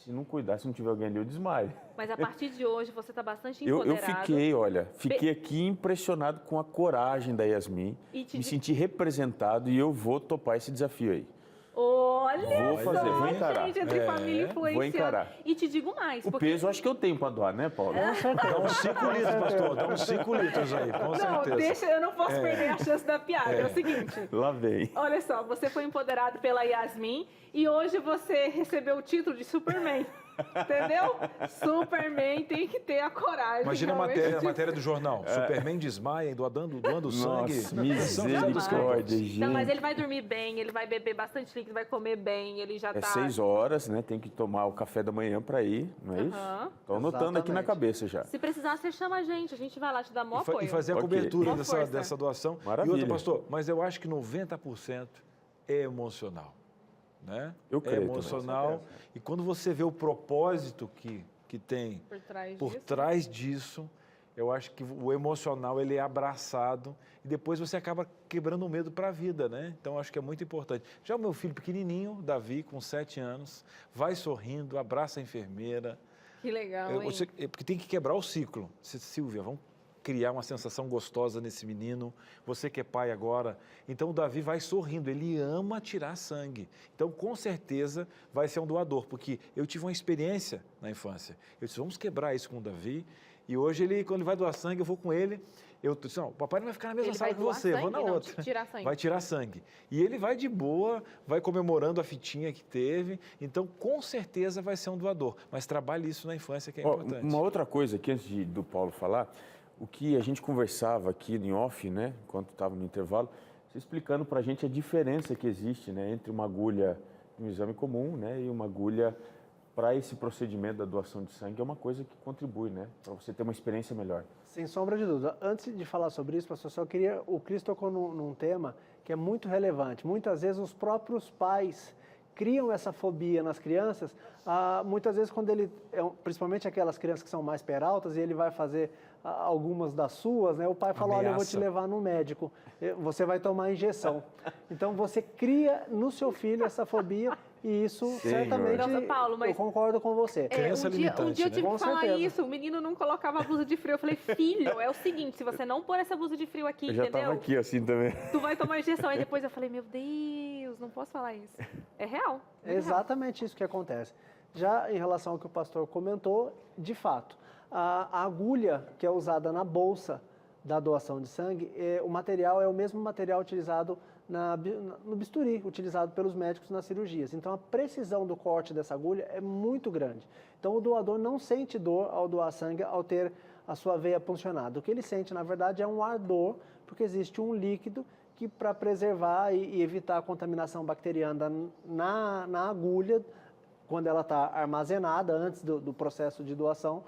se não cuidar, se não tiver alguém ali, eu desmaio. Mas a partir de hoje você está bastante empoderado. Eu fiquei aqui impressionado com a coragem da Yasmin, me senti representado e eu vou topar esse desafio aí. Olha vou encarar. Gente, entre família influenciada. Vou encarar. E te digo mais. O peso eu acho que eu tenho para doar, né, Paulo? Dá uns 5 litros, pastor, dá uns 5 litros aí, com certeza. Eu não posso perder a chance da piada. É o seguinte. Lá vem. Olha só, você foi empoderado pela Yasmin e hoje você recebeu o título de Superman. Entendeu? Superman tem que ter a coragem. Imagina a matéria do jornal. Superman desmaia doando sangue. Misericórdia, gente. Não, mas ele vai dormir bem, ele vai beber bastante líquido, vai comer bem, ele já tá... 6 horas, né? Tem que tomar o café da manhã para ir, não é isso? Estou anotando aqui na cabeça já. Se precisar, você chama a gente vai lá te dar maior apoio. E fazer a cobertura dessa doação. Maravilha. E outra, pastor, mas eu acho que 90% é emocional. Né? Eu creio, é emocional. E quando você vê o propósito que tem por trás disso, eu acho que o emocional ele é abraçado e depois você acaba quebrando o medo para a vida, né? Então, acho que é muito importante. Já o meu filho pequenininho, Davi, com 7 anos, vai sorrindo, abraça a enfermeira. Que legal, hein? Porque tem que quebrar o ciclo. Silvia, vamos criar uma sensação gostosa nesse menino, você que é pai agora. Então, o Davi vai sorrindo, ele ama tirar sangue. Então, com certeza, vai ser um doador, porque eu tive uma experiência na infância. Eu disse, vamos quebrar isso com o Davi. E hoje, quando ele vai doar sangue, eu vou com ele. Eu disse, não, o papai não vai ficar na mesma sala que você, eu vou na outra. Tirar sangue. Vai tirar sangue. E ele vai de boa, vai comemorando a fitinha que teve. Então, com certeza, vai ser um doador. Mas trabalhe isso na infância, que é importante. Uma outra coisa aqui, antes do Paulo falar, o que a gente conversava aqui em off, né, enquanto estava no intervalo, você explicando para a gente a diferença que existe, né, entre uma agulha de um exame comum, né, e uma agulha para esse procedimento da doação de sangue, é uma coisa que contribui, né, para você ter uma experiência melhor. Sem sombra de dúvida. Antes de falar sobre isso, pastor, o Cris tocou num tema que é muito relevante. Muitas vezes os próprios pais criam essa fobia nas crianças, muitas vezes quando principalmente aquelas crianças que são mais peraltas e ele vai fazer algumas das suas, né? O pai fala, olha, eu vou te levar no médico, você vai tomar injeção. Então você cria no seu filho essa fobia e isso certamente, Nossa, Paulo, mas... eu concordo com você. Criança limitante, um dia eu tive né? que falar certeza. isso, o menino não colocava a blusa de frio. Eu falei, filho, é o seguinte, se você não pôr essa blusa de frio aqui, eu já entendeu? estava aqui assim também. Tu vai tomar injeção. Aí depois eu falei, meu Deus, não posso falar isso. É real. É exatamente isso que acontece. Já em relação ao que o pastor comentou, de fato, a agulha que é usada na bolsa da doação de sangue, o material é o mesmo material utilizado no bisturi, utilizado pelos médicos nas cirurgias. Então, a precisão do corte dessa agulha é muito grande. Então, o doador não sente dor ao doar sangue, ao ter a sua veia puncionada. O que ele sente, na verdade, é um ardor, porque existe um líquido que para preservar e evitar a contaminação bacteriana na agulha, quando ela está armazenada antes do processo de doação,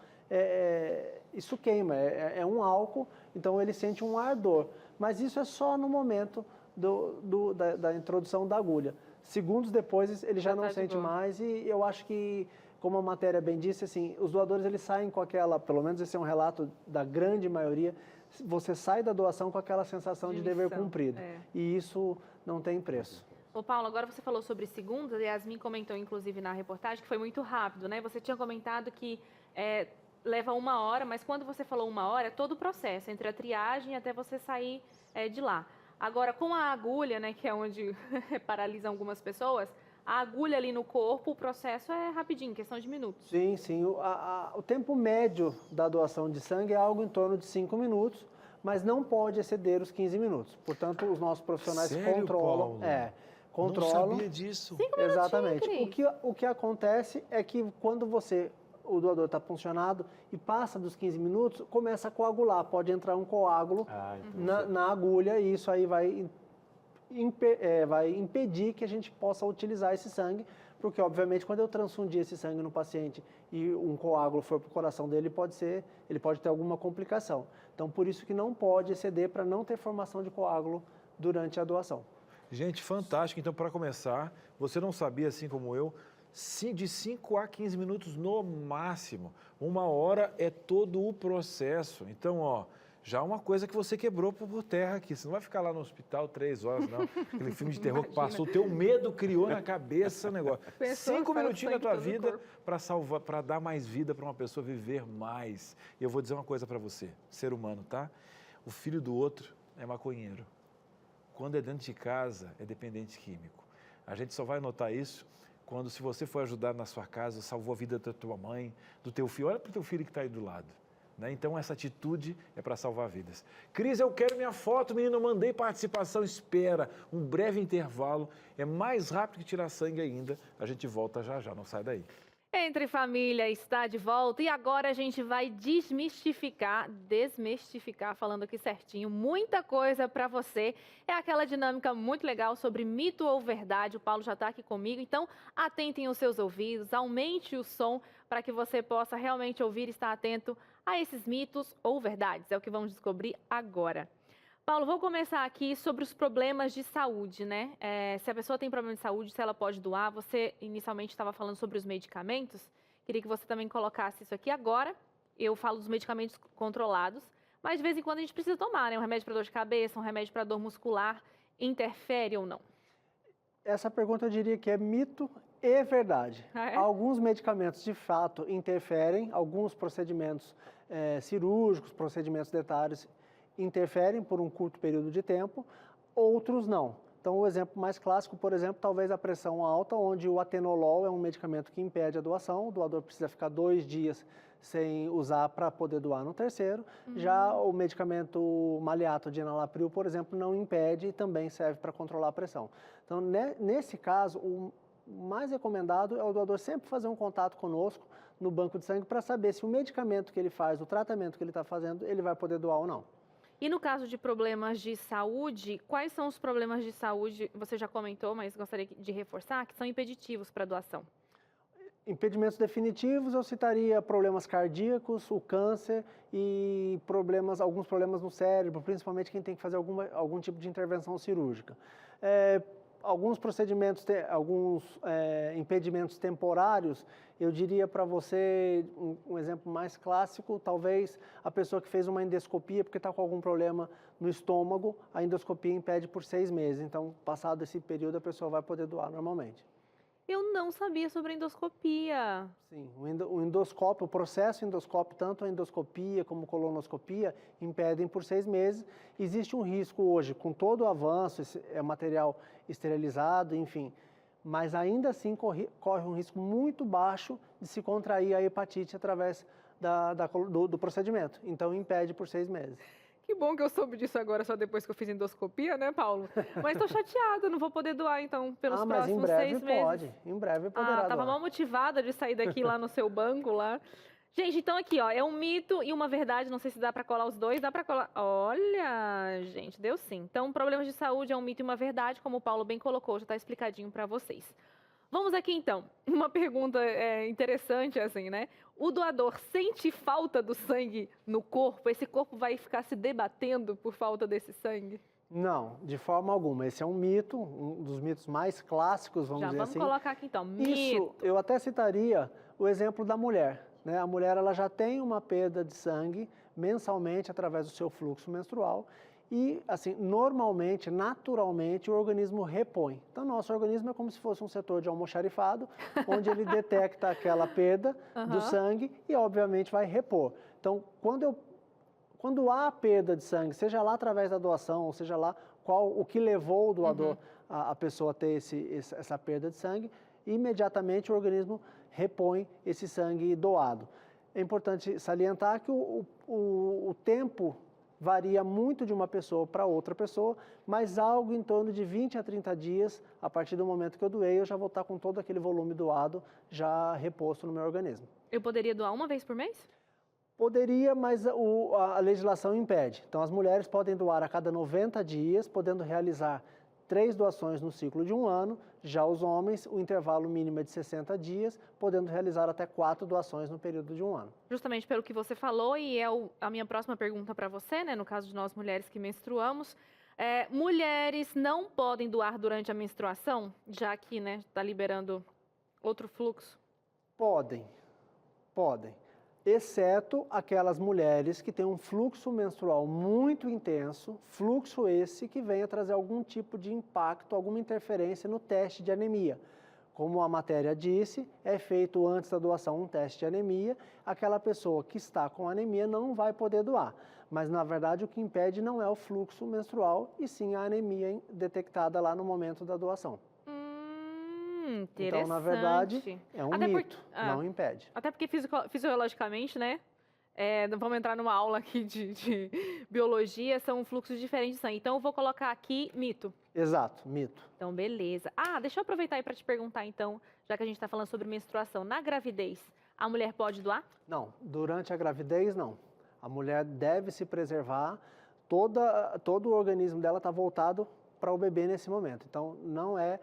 isso queima, é um álcool, então ele sente um ardor. Mas isso é só no momento da introdução da agulha. Segundos depois ele já não sente mais e eu acho que, como a matéria bem disse, assim, os doadores eles saem com aquela, pelo menos esse é um relato da grande maioria, você sai da doação com aquela sensação de dever cumprido. E isso não tem preço. Ô Paulo, agora você falou sobre segundos, a Yasmin comentou inclusive na reportagem que foi muito rápido, né? Você tinha comentado que leva 1 hora, mas quando você falou 1 hora, é todo o processo, entre a triagem até você sair de lá. Agora, com a agulha, né, que é onde paralisa algumas pessoas, a agulha ali no corpo, o processo é rapidinho, questão de minutos. Sim, sim. O tempo médio da doação de sangue é algo em torno de 5 minutos, mas não pode exceder os 15 minutos. Portanto, os nossos profissionais controlam. Paulo? Controlam. Não sabia disso. 5 Exatamente. Cris. O que acontece é que quando o doador está puncionado e passa dos 15 minutos, começa a coagular. Pode entrar um coágulo na agulha e isso aí vai impedir que a gente possa utilizar esse sangue, porque, obviamente, quando eu transfundir esse sangue no paciente e um coágulo for para o coração dele, ele pode ter alguma complicação. Então, por isso que não pode exceder para não ter formação de coágulo durante a doação. Gente, fantástico. Então, para começar, você não sabia, assim como eu, de 5 a 15 minutos no máximo. 1 hora é todo o processo. Então, ó, já uma coisa que você quebrou por terra aqui. Você não vai ficar lá no hospital 3 horas, não. Aquele filme de terror que passou, o teu medo criou na cabeça o negócio. 5 minutinhos da tua vida para salvar, para dar mais vida para uma pessoa viver mais. E eu vou dizer uma coisa para você, ser humano, tá? O filho do outro é maconheiro. Quando é dentro de casa, é dependente químico. A gente só vai notar isso quando, se você for ajudar na sua casa, salvou a vida da tua mãe, do teu filho. Olha para o teu filho que está aí do lado. Né? Então, essa atitude é para salvar vidas. Cris, eu quero minha foto, menino, eu mandei participação, espera um breve intervalo. É mais rápido que tirar sangue ainda. A gente volta já já, não sai daí. Entre Família está de volta e agora a gente vai desmistificar, falando aqui certinho, muita coisa para você. É aquela dinâmica muito legal sobre mito ou verdade. O Paulo já está aqui comigo, então atentem os seus ouvidos, aumente o som para que você possa realmente ouvir e estar atento a esses mitos ou verdades. É o que vamos descobrir agora. Paulo, vou começar aqui sobre os problemas de saúde, né? Se a pessoa tem problema de saúde, se ela pode doar. Você inicialmente estava falando sobre os medicamentos. Queria que você também colocasse isso aqui agora. Eu falo dos medicamentos controlados, mas de vez em quando a gente precisa tomar, né? Um remédio para dor de cabeça, um remédio para dor muscular. Interfere ou não? Essa pergunta eu diria que é mito e verdade. É? Alguns medicamentos, de fato, interferem. Alguns procedimentos cirúrgicos, procedimentos dentários, interferem por um curto período de tempo, outros não. Então, o exemplo mais clássico, por exemplo, talvez a pressão alta, onde o atenolol é um medicamento que impede a doação, o doador precisa ficar 2 dias sem usar para poder doar no terceiro. Já o medicamento maleato de enalapril, por exemplo, não impede e também serve para controlar a pressão. Então, nesse caso, o mais recomendado é o doador sempre fazer um contato conosco no banco de sangue para saber se o medicamento que ele faz, o tratamento que ele está fazendo, ele vai poder doar ou não. E no caso de problemas de saúde, quais são os problemas de saúde, você já comentou, mas gostaria de reforçar, que são impeditivos para a doação? Impedimentos definitivos, eu citaria problemas cardíacos, o câncer e alguns problemas no cérebro, principalmente quem tem que fazer algum tipo de intervenção cirúrgica. Alguns procedimentos, alguns impedimentos temporários, eu diria para você, um exemplo mais clássico, talvez a pessoa que fez uma endoscopia porque está com algum problema no estômago, a endoscopia impede por 6 meses. Então, passado esse período, a pessoa vai poder doar normalmente. Eu não sabia sobre endoscopia. Sim, o endoscópio, o processo endoscópio, tanto a endoscopia como a colonoscopia, impedem por 6 meses. Existe um risco hoje, com todo o avanço, é material esterilizado, enfim, mas ainda assim corre um risco muito baixo de se contrair a hepatite através do procedimento. Então, impede por 6 meses. Que bom que eu soube disso agora, só depois que eu fiz endoscopia, né, Paulo? Mas estou chateada, não vou poder doar, então, pelos próximos 6 meses. Em breve poderá Tava doar. mal motivada de sair daqui lá no seu banco, lá. Gente, então aqui, ó, é um mito e uma verdade, não sei se dá pra colar os dois, dá pra colar... Olha, gente, deu sim. Então, problemas de saúde é um mito e uma verdade, como o Paulo bem colocou, já tá explicadinho pra vocês. Vamos aqui, então, uma pergunta interessante, assim, né? O doador sente falta do sangue no corpo? Esse corpo vai ficar se debatendo por falta desse sangue? Não, de forma alguma. Esse é um mito, um dos mitos mais clássicos, vamos dizer assim. Já vamos colocar aqui, então, Isso, mito. eu até citaria o exemplo da mulher, né? A mulher, ela já tem uma perda de sangue mensalmente através do seu fluxo menstrual e, assim, normalmente, naturalmente, o organismo repõe. Então, nosso organismo é como se fosse um setor de almoxarifado, onde ele detecta aquela perda do sangue e, obviamente, vai repor. Então, quando há perda de sangue, seja lá através da doação, ou seja lá o que levou o doador a pessoa a ter essa perda de sangue, imediatamente o organismo repõe esse sangue doado. É importante salientar que o tempo varia muito de uma pessoa para outra pessoa, mas algo em torno de 20 a 30 dias, a partir do momento que eu doei, eu já vou estar com todo aquele volume doado já reposto no meu organismo. Eu poderia doar uma vez por mês? Poderia, mas a legislação impede. Então, as mulheres podem doar a cada 90 dias, podendo realizar 3 doações no ciclo de um ano. Já os homens, o intervalo mínimo é de 60 dias, podendo realizar até 4 doações no período de um ano. Justamente pelo que você falou, e é a minha próxima pergunta para você, né? No caso de nós mulheres que menstruamos, mulheres não podem doar durante a menstruação, já que, né, está liberando outro fluxo? Podem, exceto aquelas mulheres que têm um fluxo menstrual muito intenso, fluxo esse que venha trazer algum tipo de impacto, alguma interferência no teste de anemia. Como a matéria disse, é feito antes da doação um teste de anemia, aquela pessoa que está com anemia não vai poder doar. Mas, na verdade, o que impede não é o fluxo menstrual, e sim a anemia detectada lá no momento da doação. Interessante. Então, na verdade, é um mito, não impede. Até porque fisiologicamente, né? Vamos entrar numa aula aqui de biologia, são fluxos diferentes de sangue. Então, eu vou colocar aqui mito. Exato, mito. Então, beleza. Deixa eu aproveitar aí para te perguntar, então, já que a gente está falando sobre menstruação. Na gravidez, a mulher pode doar? Não, durante a gravidez, não. A mulher deve se preservar, todo o organismo dela está voltado para o bebê nesse momento. Então, não é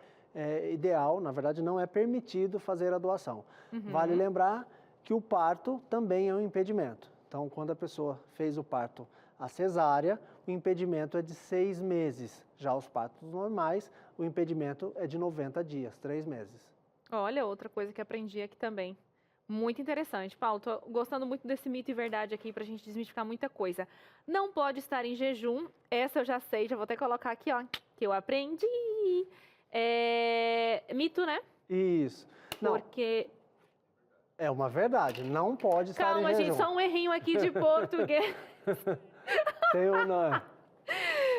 ideal, na verdade, não é permitido fazer a doação. Vale lembrar que o parto também é um impedimento. Então, quando a pessoa fez o parto à cesárea, o impedimento é de 6 meses. Já os partos normais, o impedimento é de 90 dias, 3 meses. Olha, outra coisa que aprendi aqui também. Muito interessante. Paulo, tô gostando muito desse mito e verdade aqui pra gente desmistificar muita coisa. Não pode estar em jejum, essa eu já sei, já vou até colocar aqui, ó, que eu aprendi. Mito, né? Isso. Não, porque... é uma verdade, não pode estar em jejum. Calma, gente, só um errinho aqui de português. Tem ou não?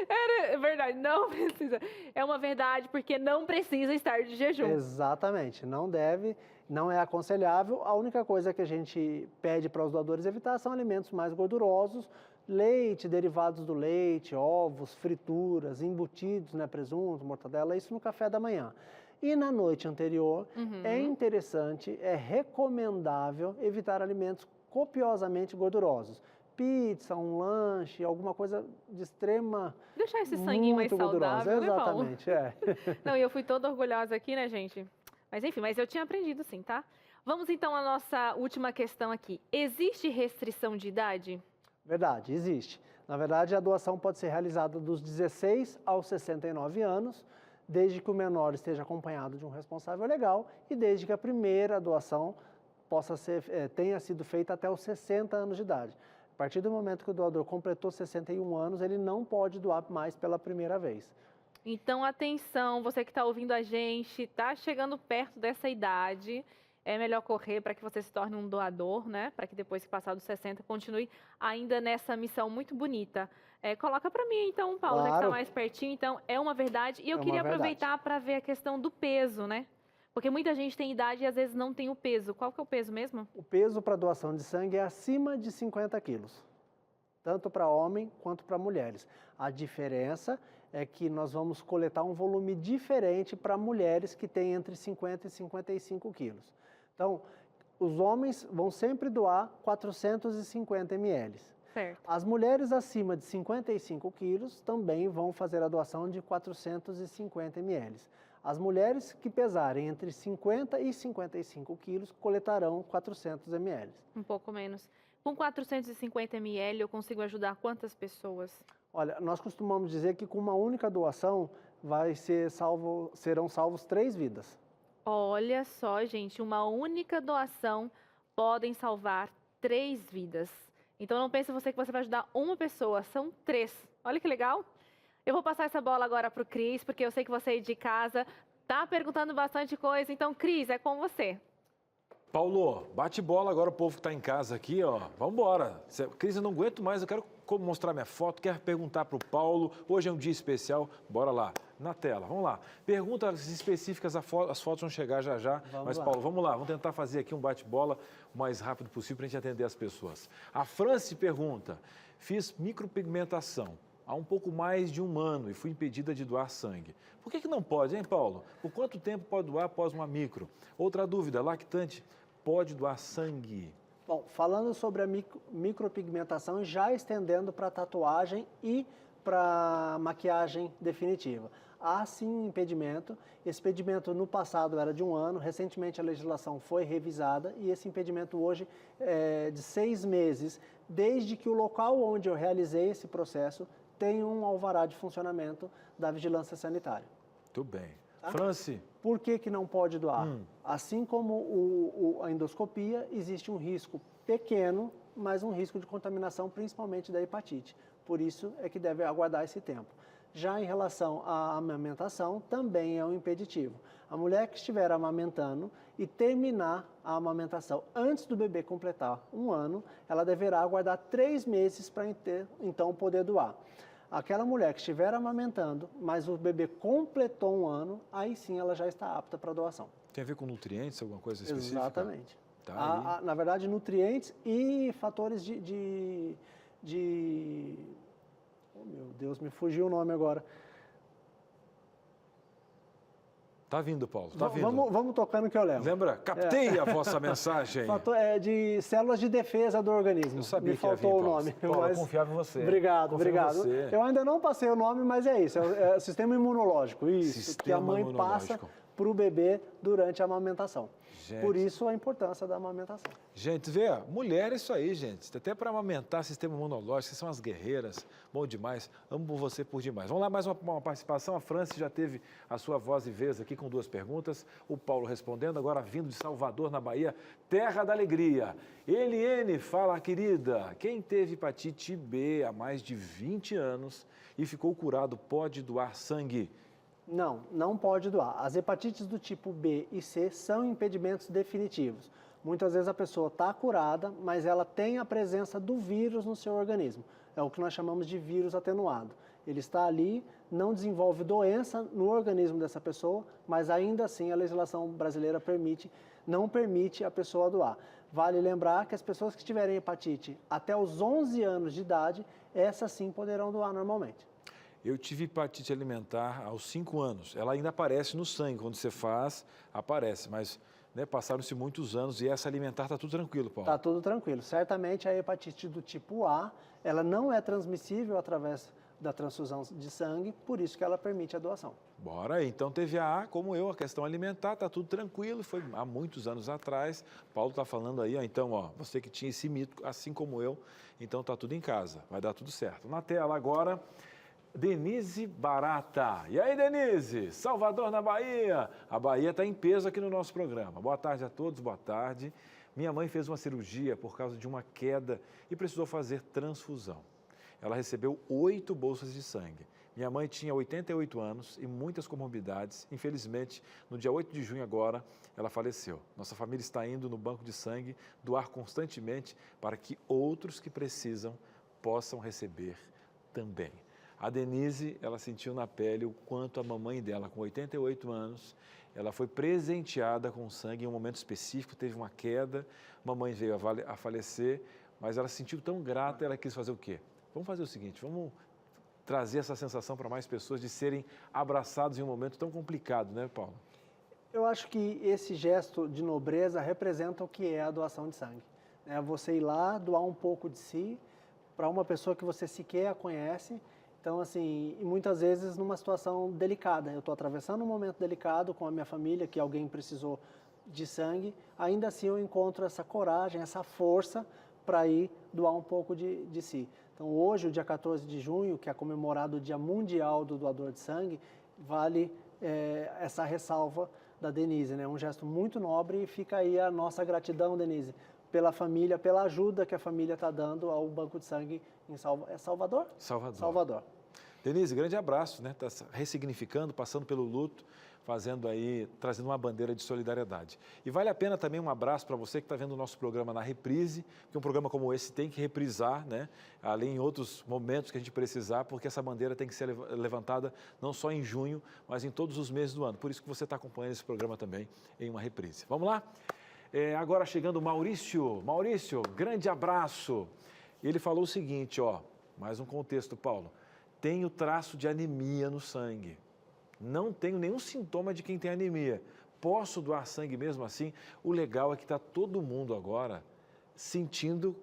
É verdade, não precisa. É uma verdade, porque não precisa estar de jejum. Exatamente, não deve, não é aconselhável. A única coisa que a gente pede para os doadores evitar são alimentos mais gordurosos, leite, derivados do leite, ovos, frituras, embutidos, né, presunto, mortadela, isso no café da manhã. E na noite anterior, é interessante, é recomendável evitar alimentos copiosamente gordurosos. Pizza, um lanche, alguma coisa de extrema... Deixar esse sanguinho mais saudável, exatamente, né, Paulo? Não, e eu fui toda orgulhosa aqui, né, gente? Mas enfim, mas eu tinha aprendido sim, tá? Vamos então à nossa última questão aqui. Existe restrição de idade? Verdade, existe. Na verdade, a doação pode ser realizada dos 16 aos 69 anos, desde que o menor esteja acompanhado de um responsável legal e desde que a primeira doação tenha sido feita até os 60 anos de idade. A partir do momento que o doador completou 61 anos, ele não pode doar mais pela primeira vez. Então, atenção, você que está ouvindo a gente, está chegando perto dessa idade, é melhor correr para que você se torne um doador, né? Para que depois que passar dos 60, continue ainda nessa missão muito bonita. Coloca para mim, então, Paulo, já que está mais pertinho. Então, é uma verdade. E eu queria aproveitar para ver a questão do peso, né? Porque muita gente tem idade e às vezes não tem o peso. Qual que é o peso mesmo? O peso para doação de sangue é acima de 50 quilos, tanto para homem quanto para mulheres. A diferença é que nós vamos coletar um volume diferente para mulheres que têm entre 50 e 55 quilos. Então, os homens vão sempre doar 450 ml. Certo. As mulheres acima de 55 quilos também vão fazer a doação de 450 ml. As mulheres que pesarem entre 50 e 55 quilos coletarão 400 ml. Um pouco menos. Com 450 ml eu consigo ajudar quantas pessoas? Olha, nós costumamos dizer que com uma única doação serão salvos 3 vidas. Olha só, gente, uma única doação podem salvar 3 vidas. Então não pense você que você vai ajudar uma pessoa, são 3. Olha que legal. Eu vou passar essa bola agora para o Cris, porque eu sei que você aí de casa tá perguntando bastante coisa. Então, Cris, é com você. Paulo, bate bola agora o povo que está em casa aqui, ó. Vamos embora. Cris, eu não aguento mais, eu quero mostrar minha foto, quero perguntar para o Paulo. Hoje é um dia especial, bora lá, na tela, vamos lá. Perguntas específicas, as fotos vão chegar já já. Mas, Paulo, vamos lá, vamos tentar fazer aqui um bate-bola o mais rápido possível para a gente atender as pessoas. A Franci pergunta, fiz micropigmentação há um pouco mais de um ano e fui impedida de doar sangue. Por que não pode, hein, Paulo? Por quanto tempo pode doar após uma micro? Outra dúvida, lactante pode doar sangue? Bom, falando sobre a micropigmentação, já estendendo para tatuagem e para maquiagem definitiva. Há sim impedimento. Esse impedimento no passado era de 1 ano, recentemente a legislação foi revisada e esse impedimento hoje é de 6 meses, desde que o local onde eu realizei esse processo tenha um alvará de funcionamento da vigilância sanitária. Muito bem. Tá? Franci? Por que não pode doar? Assim como a endoscopia, existe um risco pequeno, mas um risco de contaminação, principalmente da hepatite. Por isso é que deve aguardar esse tempo. Já em relação à amamentação, também é um impeditivo. A mulher que estiver amamentando e terminar a amamentação antes do bebê completar 1 ano, ela deverá aguardar 3 meses para então poder doar. Aquela mulher que estiver amamentando, mas o bebê completou 1 ano, aí sim ela já está apta para doação. Tem a ver com nutrientes, alguma coisa específica? Exatamente. Tá Na verdade, nutrientes e fatores Oh, meu Deus, me fugiu o nome agora. Tá vindo, Paulo, tá vindo. Vamos tocando que eu levo. Lembra? Captei a vossa mensagem. De células de defesa do organismo. Eu sabia me que ia faltou vir, o nome. Paulo, eu confiava em você. Obrigado, Confio em obrigado. você. Eu ainda não passei o nome, mas é isso. É o sistema imunológico. Isso, que a mãe passa para o bebê durante a amamentação. Gente. Por isso a importância da amamentação. Gente, vê, mulher é isso aí, gente. Até para amamentar sistema imunológico, vocês são as guerreiras. Bom demais. Amo você por demais. Vamos lá, mais uma participação. A Franci já teve a sua voz e vez aqui com 2 perguntas. O Paulo respondendo, agora vindo de Salvador, na Bahia, terra da alegria. Eliene fala, querida, quem teve hepatite B há mais de 20 anos e ficou curado pode doar sangue? Não pode doar. As hepatites do tipo B e C são impedimentos definitivos. Muitas vezes a pessoa está curada, mas ela tem a presença do vírus no seu organismo. É o que nós chamamos de vírus atenuado. Ele está ali, não desenvolve doença no organismo dessa pessoa, mas ainda assim a legislação brasileira não permite a pessoa doar. Vale lembrar que as pessoas que tiverem hepatite até os 11 anos de idade, essas sim poderão doar normalmente. Eu tive hepatite alimentar aos 5 anos. Ela ainda aparece no sangue. Quando você faz, aparece. Mas passaram-se muitos anos e essa alimentar está tudo tranquilo, Paulo? Está tudo tranquilo. Certamente a hepatite do tipo A, ela não é transmissível através da transfusão de sangue, por isso que ela permite a doação. Bora aí. Então teve a como eu, a questão alimentar, está tudo tranquilo. Foi há muitos anos atrás. Paulo está falando aí, ó, então, ó, você que tinha esse mito, assim como eu, então está tudo em casa. Vai dar tudo certo. Na tela agora... Denise Barata. E aí, Denise? Salvador, na Bahia. A Bahia está em peso aqui no nosso programa. Boa tarde a todos, boa tarde. Minha mãe fez uma cirurgia por causa de uma queda e precisou fazer transfusão. Ela recebeu 8 bolsas de sangue. Minha mãe tinha 88 anos e muitas comorbidades. Infelizmente, no dia 8 de junho agora, ela faleceu. Nossa família está indo no banco de sangue doar constantemente para que outros que precisam possam receber também. A Denise, ela sentiu na pele o quanto a mamãe dela, com 88 anos, ela foi presenteada com sangue em um momento específico, teve uma queda, mamãe veio a falecer, mas ela se sentiu tão grata, ela quis fazer o quê? Vamos fazer o seguinte, vamos trazer essa sensação para mais pessoas de serem abraçados em um momento tão complicado, né, Paulo? Eu acho que esse gesto de nobreza representa o que é a doação de sangue. É você ir lá, doar um pouco de si para uma pessoa que você sequer conhece. Então, assim, e muitas vezes numa situação delicada. Eu estou atravessando um momento delicado com a minha família, que alguém precisou de sangue. Ainda assim, eu encontro essa coragem, essa força para ir doar um pouco de si. Então, hoje, o dia 14 de junho, que é comemorado o Dia Mundial do Doador de Sangue, vale essa ressalva da Denise, né? Um gesto muito nobre e fica aí a nossa gratidão, Denise, pela família, pela ajuda que a família está dando ao Banco de Sangue em Salvador? Salvador. Denise, grande abraço, né? Está ressignificando, passando pelo luto, fazendo aí, trazendo uma bandeira de solidariedade. E vale a pena também um abraço para você que está vendo o nosso programa na reprise, porque um programa como esse tem que reprisar, né? Além em outros momentos que a gente precisar, porque essa bandeira tem que ser levantada não só em junho, mas em todos os meses do ano. Por isso que você está acompanhando esse programa também em uma reprise. Vamos lá? Agora chegando o Maurício. Maurício, grande abraço. Ele falou o seguinte, ó, mais um contexto, Paulo. Tenho traço de anemia no sangue. Não tenho nenhum sintoma de quem tem anemia. Posso doar sangue mesmo assim? O legal é que está todo mundo agora sentindo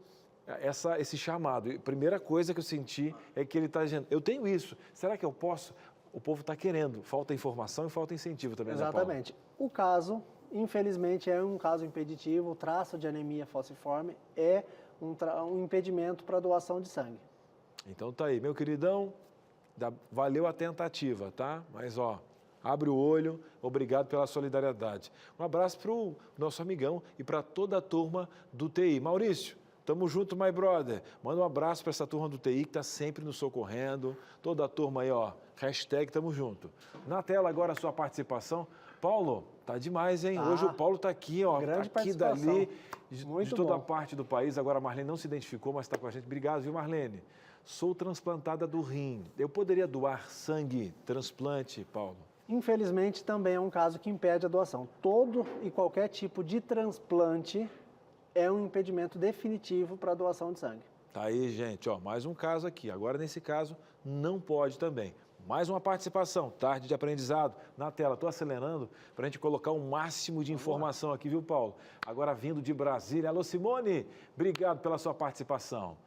esse chamado. A primeira coisa que eu senti é que ele está dizendo, eu tenho isso, será que eu posso? O povo está querendo, falta informação e falta incentivo também, Exatamente. Né, Paulo? O caso, infelizmente, é um caso impeditivo. O traço de anemia falciforme é um impedimento para a doação de sangue. Então tá aí, meu queridão, valeu a tentativa, tá? Mas ó, abre o olho, obrigado pela solidariedade. Um abraço para o nosso amigão e para toda a turma do TI. Maurício, tamo junto, my brother. Manda um abraço para essa turma do TI que está sempre nos socorrendo. Toda a turma aí, ó, hashtag tamo junto. Na tela agora a sua participação. Paulo, tá demais, hein? Hoje o Paulo tá aqui, ó, grande tá aqui dali, Muito de toda a bom. parte do país. Agora a Marlene não se identificou, mas está com a gente. Obrigado, viu, Marlene? Sou transplantada do rim. Eu poderia doar sangue, transplante, Paulo? Infelizmente, também é um caso que impede a doação. Todo e qualquer tipo de transplante é um impedimento definitivo para a doação de sangue. Tá aí, gente, ó, mais um caso aqui. Agora, nesse caso, não pode também. Mais uma participação, tarde de aprendizado, na tela. Estou acelerando para a gente colocar o máximo de informação aqui, viu, Paulo? Agora vindo de Brasília. Alô, Simone, obrigado pela sua participação.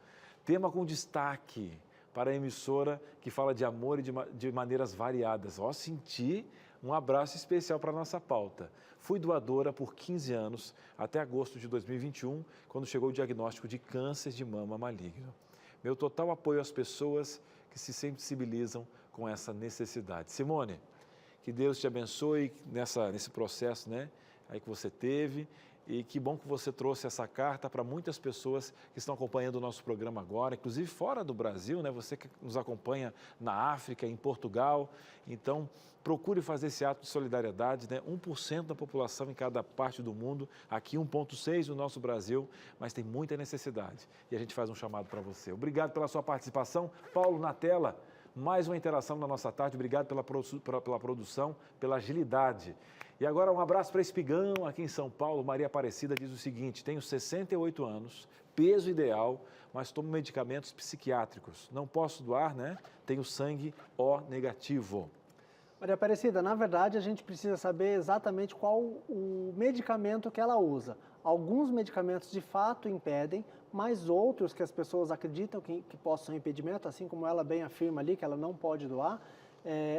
Tema com destaque para a emissora que fala de amor e de maneiras variadas. Ó, senti um abraço especial para a nossa pauta. Fui doadora por 15 anos, até agosto de 2021, quando chegou o diagnóstico de câncer de mama maligno. Meu total apoio às pessoas que se sensibilizam com essa necessidade. Simone, que Deus te abençoe nesse processo, né, aí que você teve. E que bom que você trouxe essa carta para muitas pessoas que estão acompanhando o nosso programa agora, inclusive fora do Brasil, né? Você que nos acompanha na África, em Portugal. Então, procure fazer esse ato de solidariedade, né? 1% da população em cada parte do mundo, aqui 1,6% no nosso Brasil, mas tem muita necessidade. E a gente faz um chamado para você. Obrigado pela sua participação. Paulo, na tela, mais uma interação na nossa tarde. Obrigado pela produção, pela agilidade. E agora um abraço para Espigão, aqui em São Paulo. Maria Aparecida diz o seguinte, tenho 68 anos, peso ideal, mas tomo medicamentos psiquiátricos. Não posso doar, né? Tenho sangue O negativo. Maria Aparecida, na verdade, a gente precisa saber exatamente qual o medicamento que ela usa. Alguns medicamentos, de fato, impedem, mas outros que as pessoas acreditam que possam ser impedimento, assim como ela bem afirma ali, que ela não pode doar,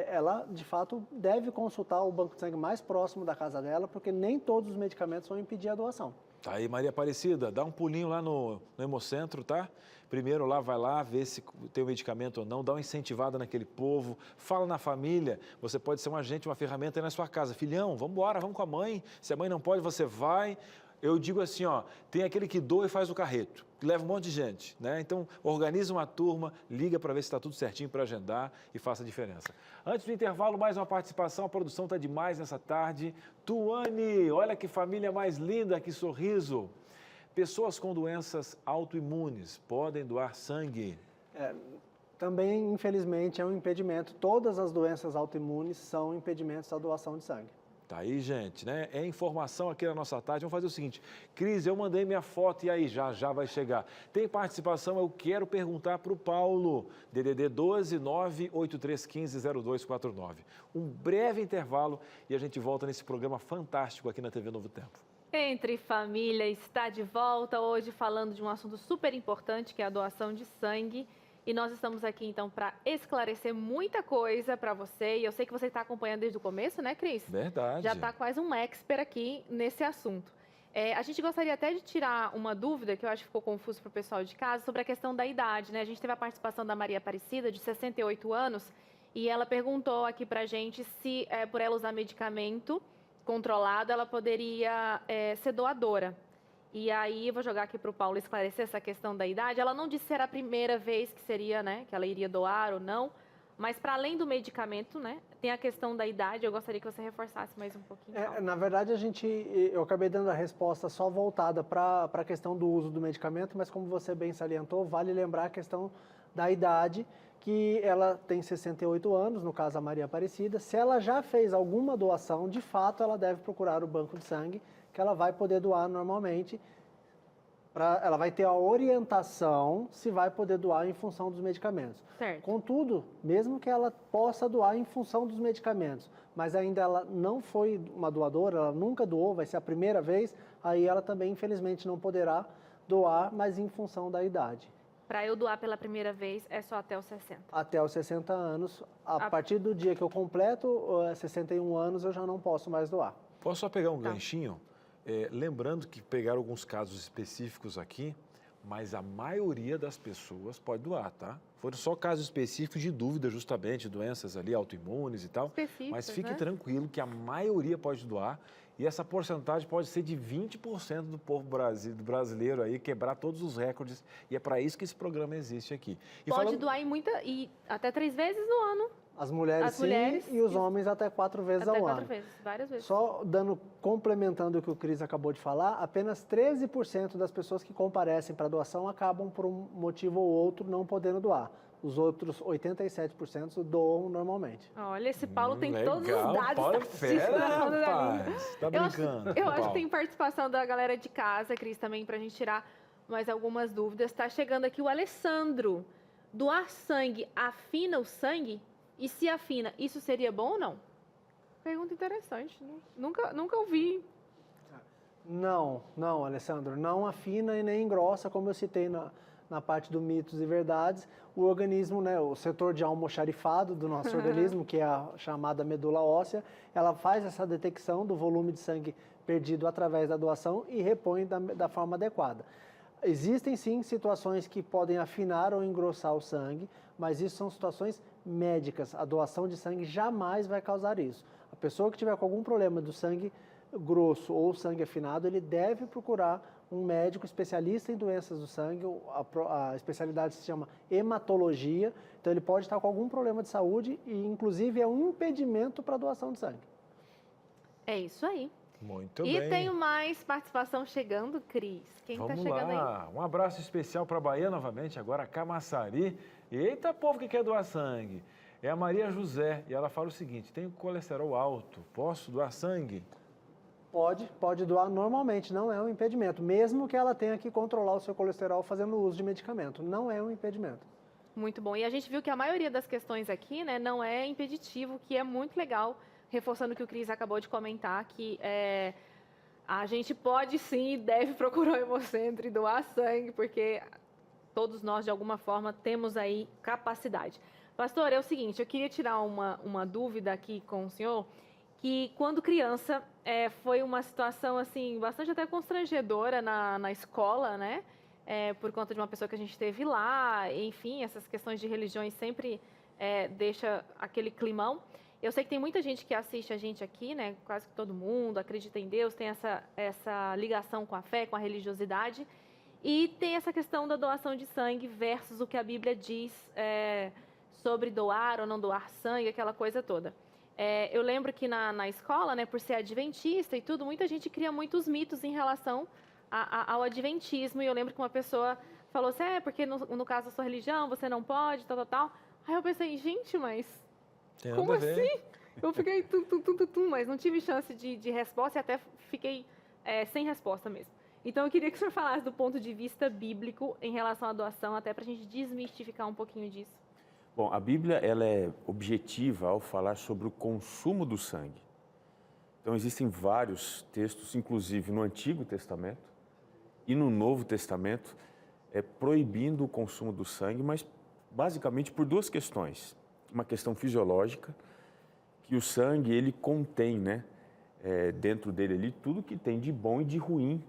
ela, de fato, deve consultar o banco de sangue mais próximo da casa dela, porque nem todos os medicamentos vão impedir a doação. Tá aí, Maria Aparecida, dá um pulinho lá no Hemocentro, tá? Primeiro lá, vai lá, vê se tem o medicamento ou não, dá uma incentivada naquele povo, fala na família, você pode ser um agente, uma ferramenta aí na sua casa. Filhão, vamos embora, vamos com a mãe, se a mãe não pode, você vai. Eu digo assim, ó, tem aquele que doa e faz o carreto, que leva um monte de gente, né? Então, organiza uma turma, liga para ver se está tudo certinho para agendar e faça a diferença. Antes do intervalo, mais uma participação, a produção está demais nessa tarde. Tuane, olha que família mais linda, que sorriso. Pessoas com doenças autoimunes podem doar sangue? Também, infelizmente, é um impedimento. Todas as doenças autoimunes são impedimentos da doação de sangue. Tá aí, gente, né? É informação aqui na nossa tarde. Vamos fazer o seguinte, Cris, eu mandei minha foto e aí já vai chegar. Tem participação, eu quero perguntar para o Paulo, DDD 12 98315 0249. Um breve intervalo e a gente volta nesse programa fantástico aqui na TV Novo Tempo. Entre Família está de volta hoje falando de um assunto super importante, que é a doação de sangue. E nós estamos aqui, então, para esclarecer muita coisa para você. E eu sei que você está acompanhando desde o começo, né, Cris? Verdade. Já está quase um expert aqui nesse assunto. A gente gostaria até de tirar uma dúvida, que eu acho que ficou confuso para o pessoal de casa, sobre a questão da idade, né? A gente teve a participação da Maria Aparecida, de 68 anos, e ela perguntou aqui para a gente se, por ela usar medicamento controlado, ela poderia ser doadora. E aí, eu vou jogar aqui para o Paulo esclarecer essa questão da idade. Ela não disse se era a primeira vez que seria, né, que ela iria doar ou não, mas para além do medicamento, né, tem a questão da idade. Eu gostaria que você reforçasse mais um pouquinho. Na verdade, eu acabei dando a resposta só voltada para a questão do uso do medicamento, mas como você bem salientou, vale lembrar a questão da idade, que ela tem 68 anos, no caso a Maria Aparecida. Se ela já fez alguma doação, de fato, ela deve procurar o banco de sangue, que ela vai poder doar normalmente. Ela vai ter a orientação se vai poder doar em função dos medicamentos. Certo. Contudo, mesmo que ela possa doar em função dos medicamentos, mas ainda ela não foi uma doadora, ela nunca doou, vai ser a primeira vez, aí ela também, infelizmente, não poderá doar, mas em função da idade. Para eu doar pela primeira vez, é só até os 60. Até os 60 anos. A partir do dia que eu completo 61 anos, eu já não posso mais doar. Posso só pegar um ganchinho? Lembrando que pegaram alguns casos específicos aqui, mas a maioria das pessoas pode doar, tá? Foram só casos específicos de dúvida, justamente, doenças ali autoimunes e tal. Mas fique né? tranquilo que a maioria pode doar e essa porcentagem pode ser de 20% do povo brasileiro aí, quebrar todos os recordes, e é para isso que esse programa existe aqui. E pode doar e até 3 vezes no ano. As mulheres sim, e os homens até 4 vezes ao ano. Até 4 vezes, várias vezes. Só complementando o que o Cris acabou de falar, apenas 13% das pessoas que comparecem para doação acabam por um motivo ou outro não podendo doar. Os outros 87% doam normalmente. Olha, esse Paulo tem legal. todos os dados. Paulo é fera, rapaz. Tá brincando. Eu acho que tem participação da galera de casa, Cris, também, para a gente tirar mais algumas dúvidas. Está chegando aqui o Alessandro. Doar sangue afina o sangue? E se afina, isso seria bom ou não? Pergunta interessante. Nunca ouvi. Não, Alessandro, não afina e nem engrossa, como eu citei na parte do mitos e verdades. O organismo, né, o setor de almoxarifado do nosso organismo, que é a chamada medula óssea, ela faz essa detecção do volume de sangue perdido através da doação e repõe da forma adequada. Existem sim situações que podem afinar ou engrossar o sangue, mas isso são situações médicas. A doação de sangue jamais vai causar isso. A pessoa que tiver com algum problema do sangue grosso ou sangue afinado, ele deve procurar um médico especialista em doenças do sangue. A especialidade se chama hematologia. Então, ele pode estar com algum problema de saúde e, inclusive, é um impedimento para a doação de sangue. É isso aí. Muito e bem. tenho mais participação chegando, Cris. Quem está chegando lá. aí? Um abraço especial para a Bahia novamente, agora Camaçari. Eita, povo que quer doar sangue. É a Maria José e ela fala o seguinte: tenho colesterol alto, posso doar sangue? Pode doar normalmente, não é um impedimento. Mesmo que ela tenha que controlar o seu colesterol fazendo uso de medicamento, não é um impedimento. Muito bom. E a gente viu que a maioria das questões aqui, né, não é impeditivo, que é muito legal, reforçando o que o Cris acabou de comentar, que a gente pode sim e deve procurar o Hemocentro e doar sangue, porque todos nós, de alguma forma, temos aí capacidade. Pastor, é o seguinte, eu queria tirar uma dúvida aqui com o senhor, que quando criança foi uma situação assim bastante até constrangedora na escola, né? Por conta de uma pessoa que a gente teve lá, enfim, essas questões de religiões sempre deixa aquele climão. Eu sei que tem muita gente que assiste a gente aqui, né? Quase que todo mundo acredita em Deus, tem essa ligação com a fé, com a religiosidade, e tem essa questão da doação de sangue versus o que a Bíblia diz sobre doar ou não doar sangue, aquela coisa toda. Eu lembro que na escola, né, por ser adventista e tudo, muita gente cria muitos mitos em relação ao adventismo. E eu lembro que uma pessoa falou assim, porque no caso da sua religião, você não pode, tal. Aí eu pensei, gente, mas como assim? Eu fiquei mas não tive chance de resposta e até fiquei sem resposta mesmo. Então, eu queria que o senhor falasse do ponto de vista bíblico em relação à doação, até para a gente desmistificar um pouquinho disso. Bom, a Bíblia ela é objetiva ao falar sobre o consumo do sangue. Então, existem vários textos, inclusive no Antigo Testamento e no Novo Testamento, proibindo o consumo do sangue, mas basicamente por duas questões. Uma questão fisiológica, que o sangue ele contém, né, dentro dele ali, tudo que tem de bom e de ruim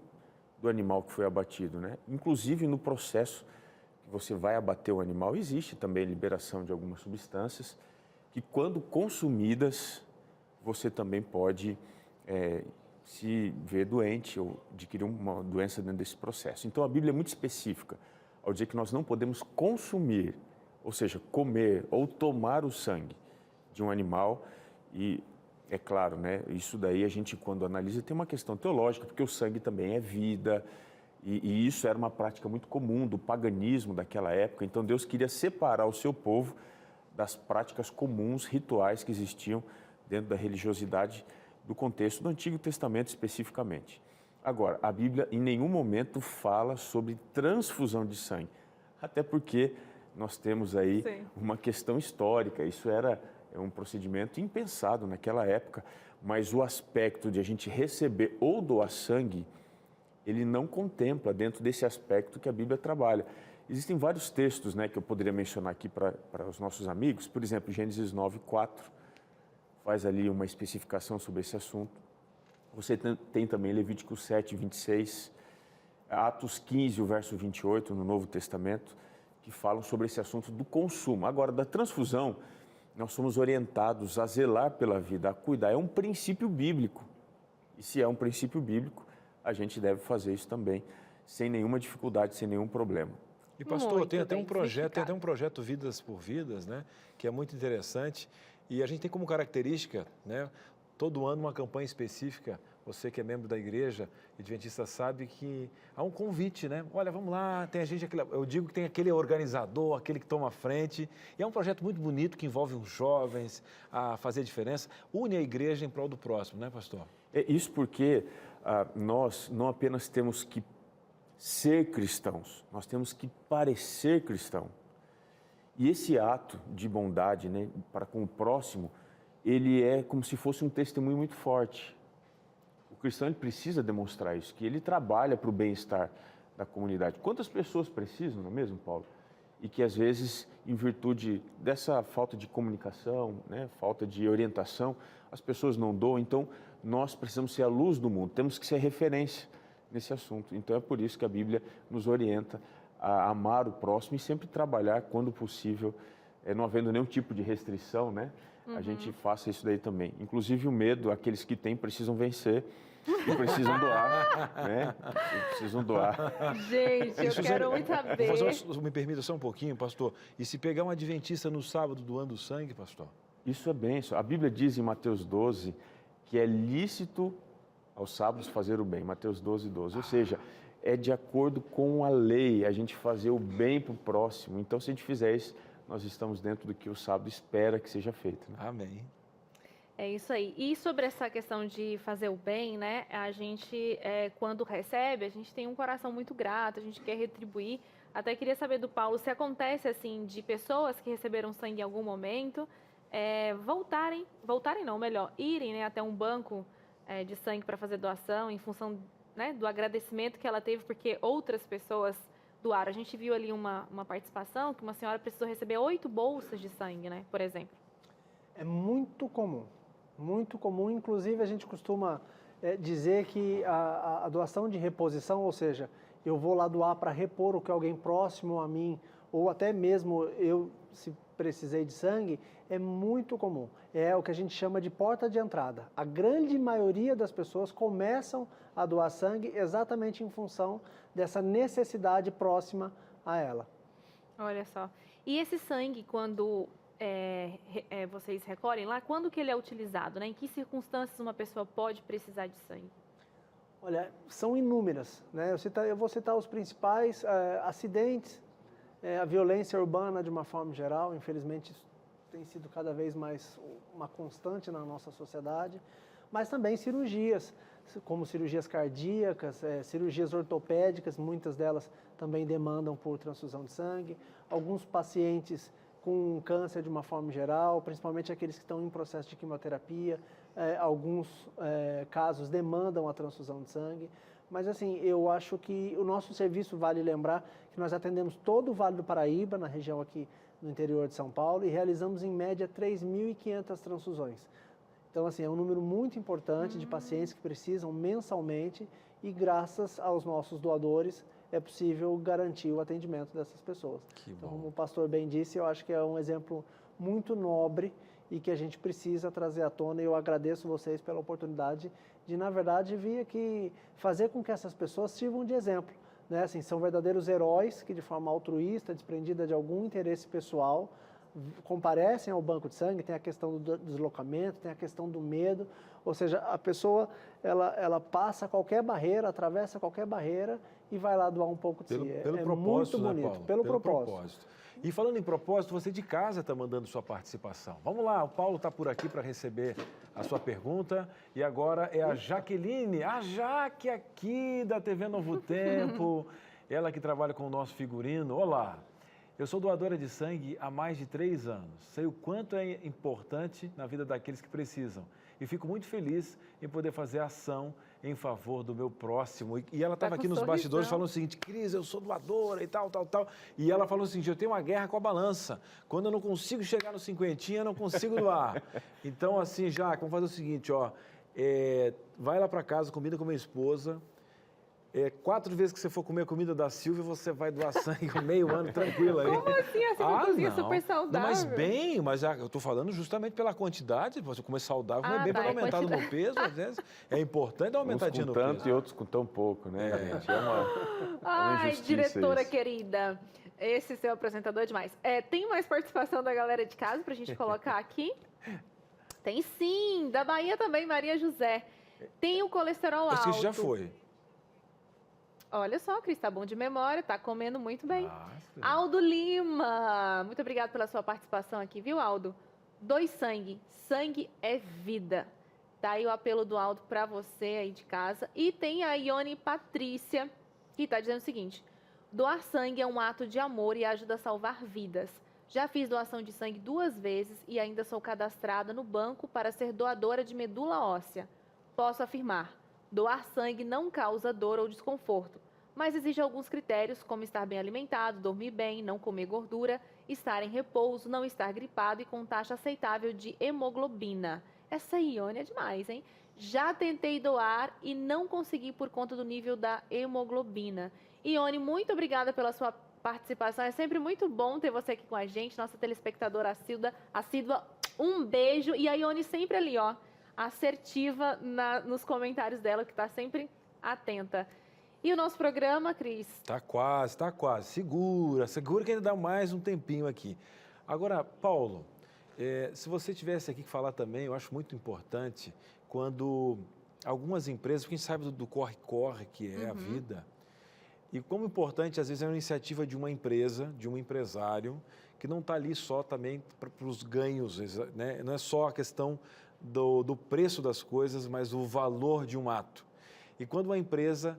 do animal que foi abatido, né? Inclusive no processo que você vai abater o animal, existe também liberação de algumas substâncias que, quando consumidas, você também pode se ver doente ou adquirir uma doença dentro desse processo. Então, a Bíblia é muito específica ao dizer que nós não podemos consumir, ou seja, comer ou tomar o sangue de um animal. E, é claro, né, isso daí a gente, quando analisa, tem uma questão teológica, porque o sangue também é vida, e isso era uma prática muito comum do paganismo daquela época. Então, Deus queria separar o seu povo das práticas comuns, rituais que existiam dentro da religiosidade do contexto do Antigo Testamento especificamente. Agora, a Bíblia em nenhum momento fala sobre transfusão de sangue, até porque nós temos aí uma questão histórica. Isso era um procedimento impensado naquela época, mas o aspecto de a gente receber ou doar sangue, ele não contempla dentro desse aspecto que a Bíblia trabalha. Existem vários textos, né, que eu poderia mencionar aqui para os nossos amigos. Por exemplo, Gênesis 9:4 faz ali uma especificação sobre esse assunto. Você tem também Levítico 7:26, Atos 15, o verso 28, no Novo Testamento, que falam sobre esse assunto do consumo. Agora, da transfusão, nós somos orientados a zelar pela vida, a cuidar. É um princípio bíblico. E se é um princípio bíblico, a gente deve fazer isso também, sem nenhuma dificuldade, sem nenhum problema. E pastor, Muito tem até bem um projeto Vidas por Vidas, né, que é muito interessante. E a gente tem como característica, né, todo ano uma campanha específica. Você que é membro da igreja adventista sabe que há um convite, né? Olha, vamos lá, tem a gente, eu digo que tem aquele organizador, aquele que toma a frente. E é um projeto muito bonito que envolve os jovens a fazer a diferença. Une a igreja em prol do próximo, né, pastor? É isso porque nós não apenas temos que ser cristãos, nós temos que parecer cristão. E esse ato de bondade, né, para com o próximo, ele é como se fosse um testemunho muito forte. O cristão ele precisa demonstrar isso, que ele trabalha para o bem-estar da comunidade. Quantas pessoas precisam, não é mesmo, Paulo? E que às vezes, em virtude dessa falta de comunicação, né, falta de orientação, as pessoas não doam. Então, nós precisamos ser a luz do mundo, temos que ser referência nesse assunto. Então, é por isso que a Bíblia nos orienta a amar o próximo e sempre trabalhar, quando possível, não havendo nenhum tipo de restrição, né? A gente faça isso daí também. Inclusive o medo, aqueles que têm precisam vencer e precisam doar, né? Precisam doar. Gente, eu quero muito saber. Me permita só um pouquinho, pastor. E se pegar um adventista no sábado doando sangue, pastor? Isso é bênção. A Bíblia diz em Mateus 12 que é lícito aos sábados fazer o bem. Mateus 12:12. Ou seja, é de acordo com a lei a gente fazer o bem para o próximo. Então, se a gente fizer isso, nós estamos dentro do que o sábado espera que seja feito. Né? Amém. É isso aí. E sobre essa questão de fazer o bem, né? A gente, quando recebe, a gente tem um coração muito grato, a gente quer retribuir. Até queria saber do Paulo se acontece assim de pessoas que receberam sangue em algum momento irem, né, até um banco de sangue para fazer doação em função, né, do agradecimento que ela teve porque outras pessoas doaram. A gente viu ali uma participação que uma senhora precisou receber 8 bolsas de sangue, né, por exemplo. É muito comum, muito comum. Inclusive, a gente costuma dizer que a doação de reposição, ou seja, eu vou lá doar para repor o que alguém próximo a mim, ou até mesmo eu, se precisei de sangue, é muito comum. É o que a gente chama de porta de entrada. A grande maioria das pessoas começam a doar sangue exatamente em função dessa necessidade próxima a ela. Olha só. E esse sangue, quando vocês recolhem lá, quando que ele é utilizado, né? Em que circunstâncias uma pessoa pode precisar de sangue? Olha, são inúmeras, né? Eu vou citar os principais: acidentes, a violência urbana de uma forma geral. Infelizmente, tem sido cada vez mais uma constante na nossa sociedade, mas também cirurgias, como cirurgias cardíacas, cirurgias ortopédicas, muitas delas também demandam por transfusão de sangue. Alguns pacientes com câncer de uma forma geral, principalmente aqueles que estão em processo de quimioterapia, alguns casos demandam a transfusão de sangue. Mas assim, eu acho que o nosso serviço, vale lembrar, que nós atendemos todo o Vale do Paraíba, na região aqui no interior de São Paulo, e realizamos em média 3.500 transfusões. Então assim, é um número muito importante de pacientes que precisam mensalmente e graças aos nossos doadores é possível garantir o atendimento dessas pessoas. Então, como o pastor bem disse, eu acho que é um exemplo muito nobre e que a gente precisa trazer à tona, e eu agradeço vocês pela oportunidade de, na verdade, vir aqui fazer com que essas pessoas sirvam de exemplo, né? Assim, são verdadeiros heróis que, de forma altruísta, desprendida de algum interesse pessoal, comparecem ao banco de sangue. Tem a questão do deslocamento, tem a questão do medo, ou seja, a pessoa, ela passa qualquer barreira, atravessa qualquer barreira e vai lá doar um pouco de si. Pelo é propósito, muito né, bonito, Paulo? pelo propósito. E falando em propósito, você de casa está mandando sua participação. Vamos lá, o Paulo está por aqui para receber a sua pergunta. E agora é a Jaqueline, a Jaque aqui da TV Novo Tempo. Ela que trabalha com o nosso figurino. Olá, eu sou doadora de sangue há mais de 3 anos. Sei o quanto é importante na vida daqueles que precisam. E fico muito feliz em poder fazer ação em favor do meu próximo. E ela estava aqui nos bastidores falando o seguinte: Cris, eu sou doadora e tal. E ela falou o seguinte: eu tenho uma guerra com a balança. Quando eu não consigo chegar no 50, eu não consigo doar. Então, assim, Jaque, vamos fazer o seguinte, ó. Vai lá para casa, combina com minha esposa. 4 vezes que você for comer a comida da Silvia, você vai doar sangue meio ano, tranquilo aí. Como assim? Essa cozinha super saudável? Mas eu tô falando justamente pela quantidade. Você comer saudável, comer bem para tá, aumentar no meu peso, às vezes é importante dar uma aumentadinha no peso. Uns com tanto e outros com tão pouco, né, gente? É uma Ai, injustiça diretora isso. querida, esse seu apresentador é demais. Tem mais participação da galera de casa pra gente colocar aqui? Tem sim, da Bahia também, Maria José. Tem o colesterol alto. Acho que isso já foi. Olha só, Cris, tá bom de memória, tá comendo muito bem. Nossa. Aldo Lima, muito obrigado pela sua participação aqui, viu, Aldo? Doe sangue, sangue é vida. Tá aí o apelo do Aldo pra você aí de casa. E tem a Ione Patrícia, que tá dizendo o seguinte: doar sangue é um ato de amor e ajuda a salvar vidas. Já fiz doação de sangue 2 vezes e ainda sou cadastrada no banco para ser doadora de medula óssea. Posso afirmar, doar sangue não causa dor ou desconforto, mas exige alguns critérios, como estar bem alimentado, dormir bem, não comer gordura, estar em repouso, não estar gripado e com taxa aceitável de hemoglobina. Essa Ione é demais, hein? Já tentei doar e não consegui por conta do nível da hemoglobina. Ione, muito obrigada pela sua participação. É sempre muito bom ter você aqui com a gente, nossa telespectadora assídua. Um beijo. E a Ione sempre ali, ó, assertiva nos comentários dela, que está sempre atenta. E o nosso programa, Cris? Tá quase. Segura que ainda dá mais um tempinho aqui. Agora, Paulo, se você tivesse aqui que falar também, eu acho muito importante quando algumas empresas, porque a gente sabe do corre-corre que é a vida, e como importante, às vezes, é uma iniciativa de uma empresa, de um empresário, que não está ali só também para os ganhos, né? Não é só a questão do preço das coisas, mas o valor de um ato. E quando uma empresa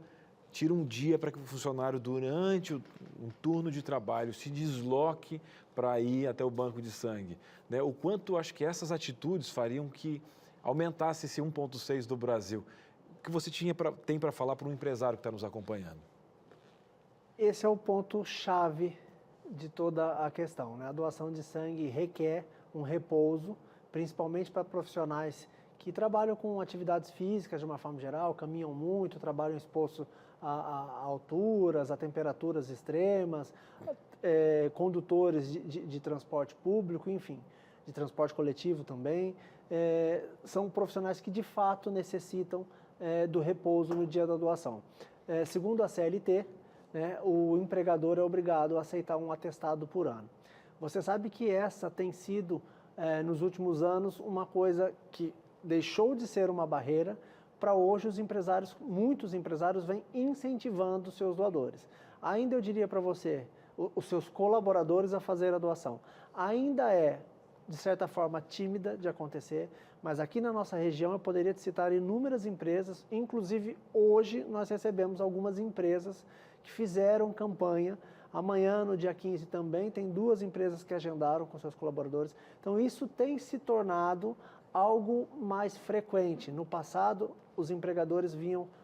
tira um dia para que o funcionário, durante um turno de trabalho, se desloque para ir até o banco de sangue, né? O quanto acho que essas atitudes fariam que aumentasse esse 1,6 do Brasil. O que você tem para falar para um empresário que está nos acompanhando? Esse é o ponto-chave de toda a questão, né? A doação de sangue requer um repouso, principalmente para profissionais que trabalham com atividades físicas de uma forma geral, caminham muito, trabalham expostos a alturas, a temperaturas extremas, condutores de transporte público, enfim, de transporte coletivo também. São profissionais que de fato necessitam do repouso no dia da doação. Segundo a CLT, né, o empregador é obrigado a aceitar um atestado por ano. Você sabe que essa tem sido, nos últimos anos, uma coisa que deixou de ser uma barreira para hoje muitos empresários vêm incentivando os seus doadores. Ainda eu diria para você, os seus colaboradores a fazer a doação. Ainda é de certa forma, tímida de acontecer, mas aqui na nossa região eu poderia te citar inúmeras empresas, inclusive hoje nós recebemos algumas empresas que fizeram campanha. Amanhã, no dia 15, também tem 2 empresas que agendaram com seus colaboradores. Então, isso tem se tornado algo mais frequente. No passado, os empregadores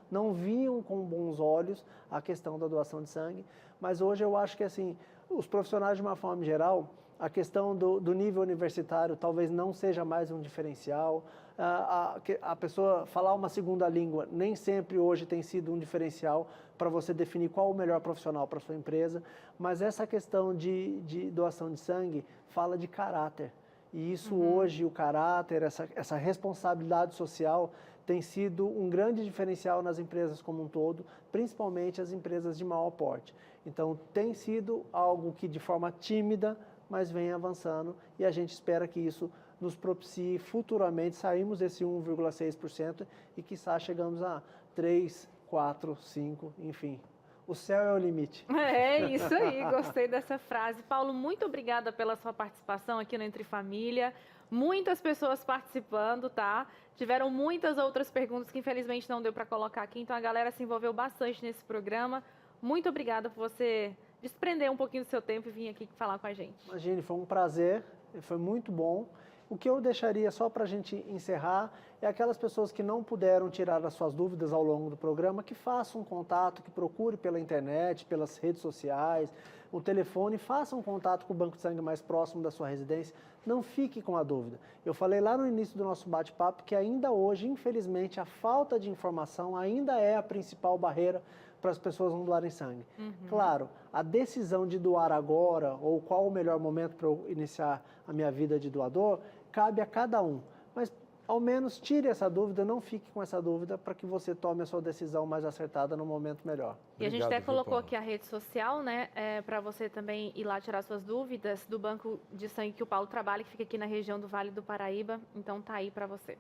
não viam com bons olhos a questão da doação de sangue, mas hoje eu acho que assim, os profissionais de uma forma geral, a questão do nível universitário talvez não seja mais um diferencial, a pessoa falar uma segunda língua nem sempre hoje tem sido um diferencial para você definir qual o melhor profissional para a sua empresa, mas essa questão de doação de sangue fala de caráter. E isso hoje, o caráter, essa responsabilidade social tem sido um grande diferencial nas empresas como um todo, principalmente as empresas de maior porte. Então, tem sido algo que de forma tímida, mas vem avançando e a gente espera que isso nos propicie futuramente sairmos desse 1,6% e quiçá chegamos a 3, 4, 5, enfim. O céu é o limite. É isso aí, gostei dessa frase. Paulo, muito obrigada pela sua participação aqui no Entre Família. Muitas pessoas participando, tá? Tiveram muitas outras perguntas que infelizmente não deu para colocar aqui, então a galera se envolveu bastante nesse programa. Muito obrigada por você desprender um pouquinho do seu tempo e vir aqui falar com a gente. Imagine, foi um prazer, foi muito bom. O que eu deixaria só para a gente encerrar é aquelas pessoas que não puderam tirar as suas dúvidas ao longo do programa, que façam um contato, que procure pela internet, pelas redes sociais, o telefone, façam um contato com o banco de sangue mais próximo da sua residência. Não fique com a dúvida. Eu falei lá no início do nosso bate-papo que ainda hoje, infelizmente, a falta de informação ainda é a principal barreira para as pessoas não doarem sangue. Claro, a decisão de doar agora ou qual o melhor momento para eu iniciar a minha vida de doador, cabe a cada um. Mas, ao menos, tire essa dúvida, não fique com essa dúvida para que você tome a sua decisão mais acertada no momento melhor. E a gente até colocou aqui a rede social, né, para você também ir lá tirar suas dúvidas do banco de sangue que o Paulo trabalha, que fica aqui na região do Vale do Paraíba. Então, tá aí para você.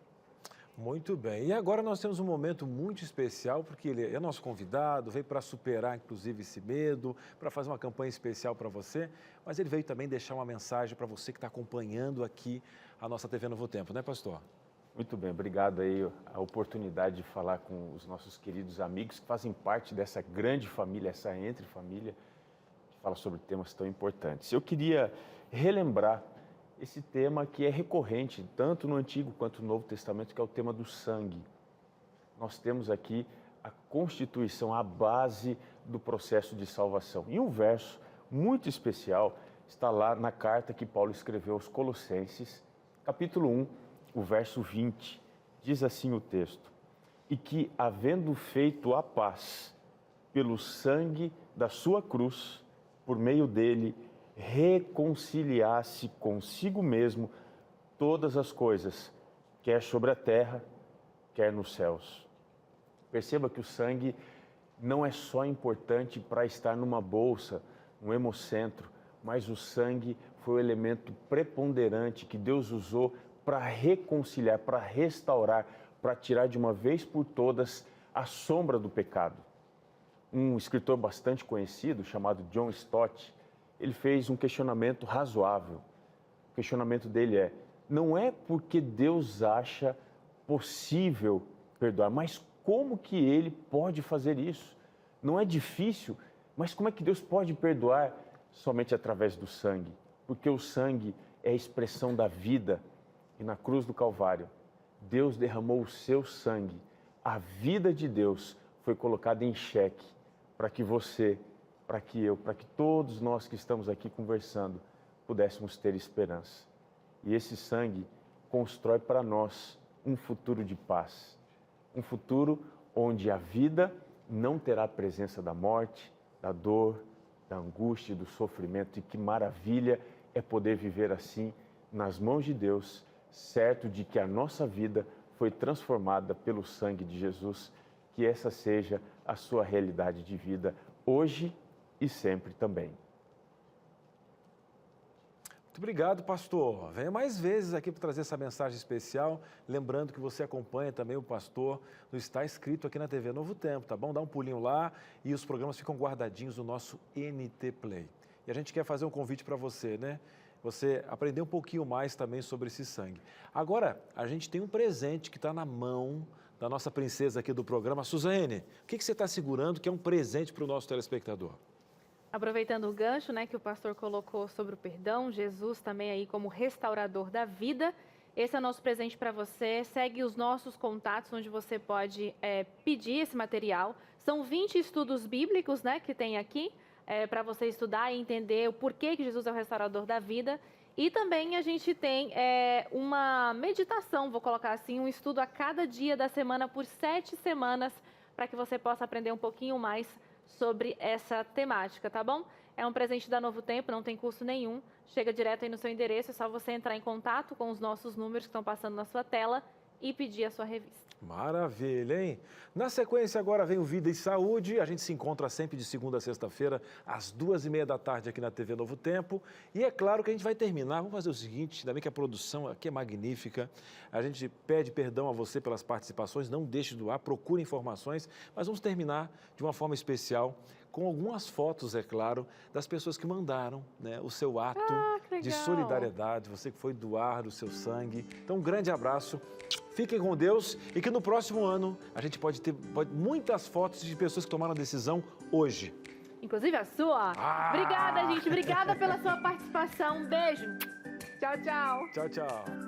Muito bem. E agora nós temos um momento muito especial, porque ele é nosso convidado, veio para superar, inclusive, esse medo, para fazer uma campanha especial para você, mas ele veio também deixar uma mensagem para você que está acompanhando aqui a nossa TV Novo Tempo, né, pastor? Muito bem, obrigado aí a oportunidade de falar com os nossos queridos amigos que fazem parte dessa grande família, essa Entre Família, que fala sobre temas tão importantes. Eu queria relembrar esse tema que é recorrente, tanto no Antigo quanto no Novo Testamento, que é o tema do sangue. Nós temos aqui a Constituição, a base do processo de salvação. E um verso muito especial está lá na carta que Paulo escreveu aos Colossenses, capítulo 1, o verso 20. Diz assim o texto: e que, havendo feito a paz pelo sangue da sua cruz, por meio dele, reconciliasse consigo mesmo todas as coisas, quer sobre a terra, quer nos céus. Perceba que o sangue não é só importante para estar numa bolsa, no hemocentro, mas o sangue foi o elemento preponderante que Deus usou para reconciliar, para restaurar, para tirar de uma vez por todas a sombra do pecado. Um escritor bastante conhecido, chamado John Stott, ele fez um questionamento razoável. O questionamento dele é: não é porque Deus acha possível perdoar, mas como que ele pode fazer isso? Não é difícil, mas como é que Deus pode perdoar? Somente através do sangue, porque o sangue é a expressão da vida. E na cruz do Calvário, Deus derramou o seu sangue. A vida de Deus foi colocada em xeque para que você, para que eu, para que todos nós que estamos aqui conversando pudéssemos ter esperança. E esse sangue constrói para nós um futuro de paz, um futuro onde a vida não terá a presença da morte, da dor, da angústia e do sofrimento. E que maravilha é poder viver assim nas mãos de Deus, certo de que a nossa vida foi transformada pelo sangue de Jesus. Que essa seja a sua realidade de vida hoje e sempre também. Muito obrigado, pastor. Venha mais vezes aqui para trazer essa mensagem especial. Lembrando que você acompanha também o pastor no Está Escrito aqui na TV Novo Tempo, tá bom? Dá um pulinho lá e os programas ficam guardadinhos no nosso NT Play. E a gente quer fazer um convite para você, né? você aprender um pouquinho mais também sobre esse sangue. Agora, a gente tem um presente que está na mão da nossa princesa aqui do programa. Suzane, o que você está segurando que é um presente para o nosso telespectador? Aproveitando o gancho, né, que o pastor colocou sobre o perdão, Jesus também aí como restaurador da vida. Esse é o nosso presente para você. Segue os nossos contatos, onde você pode pedir esse material. São 20 estudos bíblicos, né, que tem aqui, para você estudar e entender o porquê que Jesus é o restaurador da vida. E também a gente tem uma meditação, vou colocar assim, um estudo a cada dia da semana por 7 semanas, para que você possa aprender um pouquinho mais sobre essa temática, tá bom? É um presente da Novo Tempo, não tem custo nenhum. Chega direto aí no seu endereço, é só você entrar em contato com os nossos números que estão passando na sua tela e pedir a sua revista. Maravilha, hein? Na sequência agora vem o Vida e Saúde. A gente se encontra sempre de segunda a sexta-feira, às 2h30 da tarde aqui na TV Novo Tempo. E é claro que a gente vai terminar. Vamos fazer o seguinte, ainda bem que a produção aqui é magnífica. A gente pede perdão a você pelas participações, não deixe de doar, procure informações. Mas vamos terminar de uma forma especial, com algumas fotos, é claro, das pessoas que mandaram, né, o seu ato de solidariedade, você que foi doar o seu sangue. Então, um grande abraço, fiquem com Deus e que no próximo ano a gente pode ter muitas fotos de pessoas que tomaram a decisão hoje. Inclusive a sua. Obrigada, gente. Obrigada pela sua participação. Um beijo. Tchau, tchau. Tchau, tchau.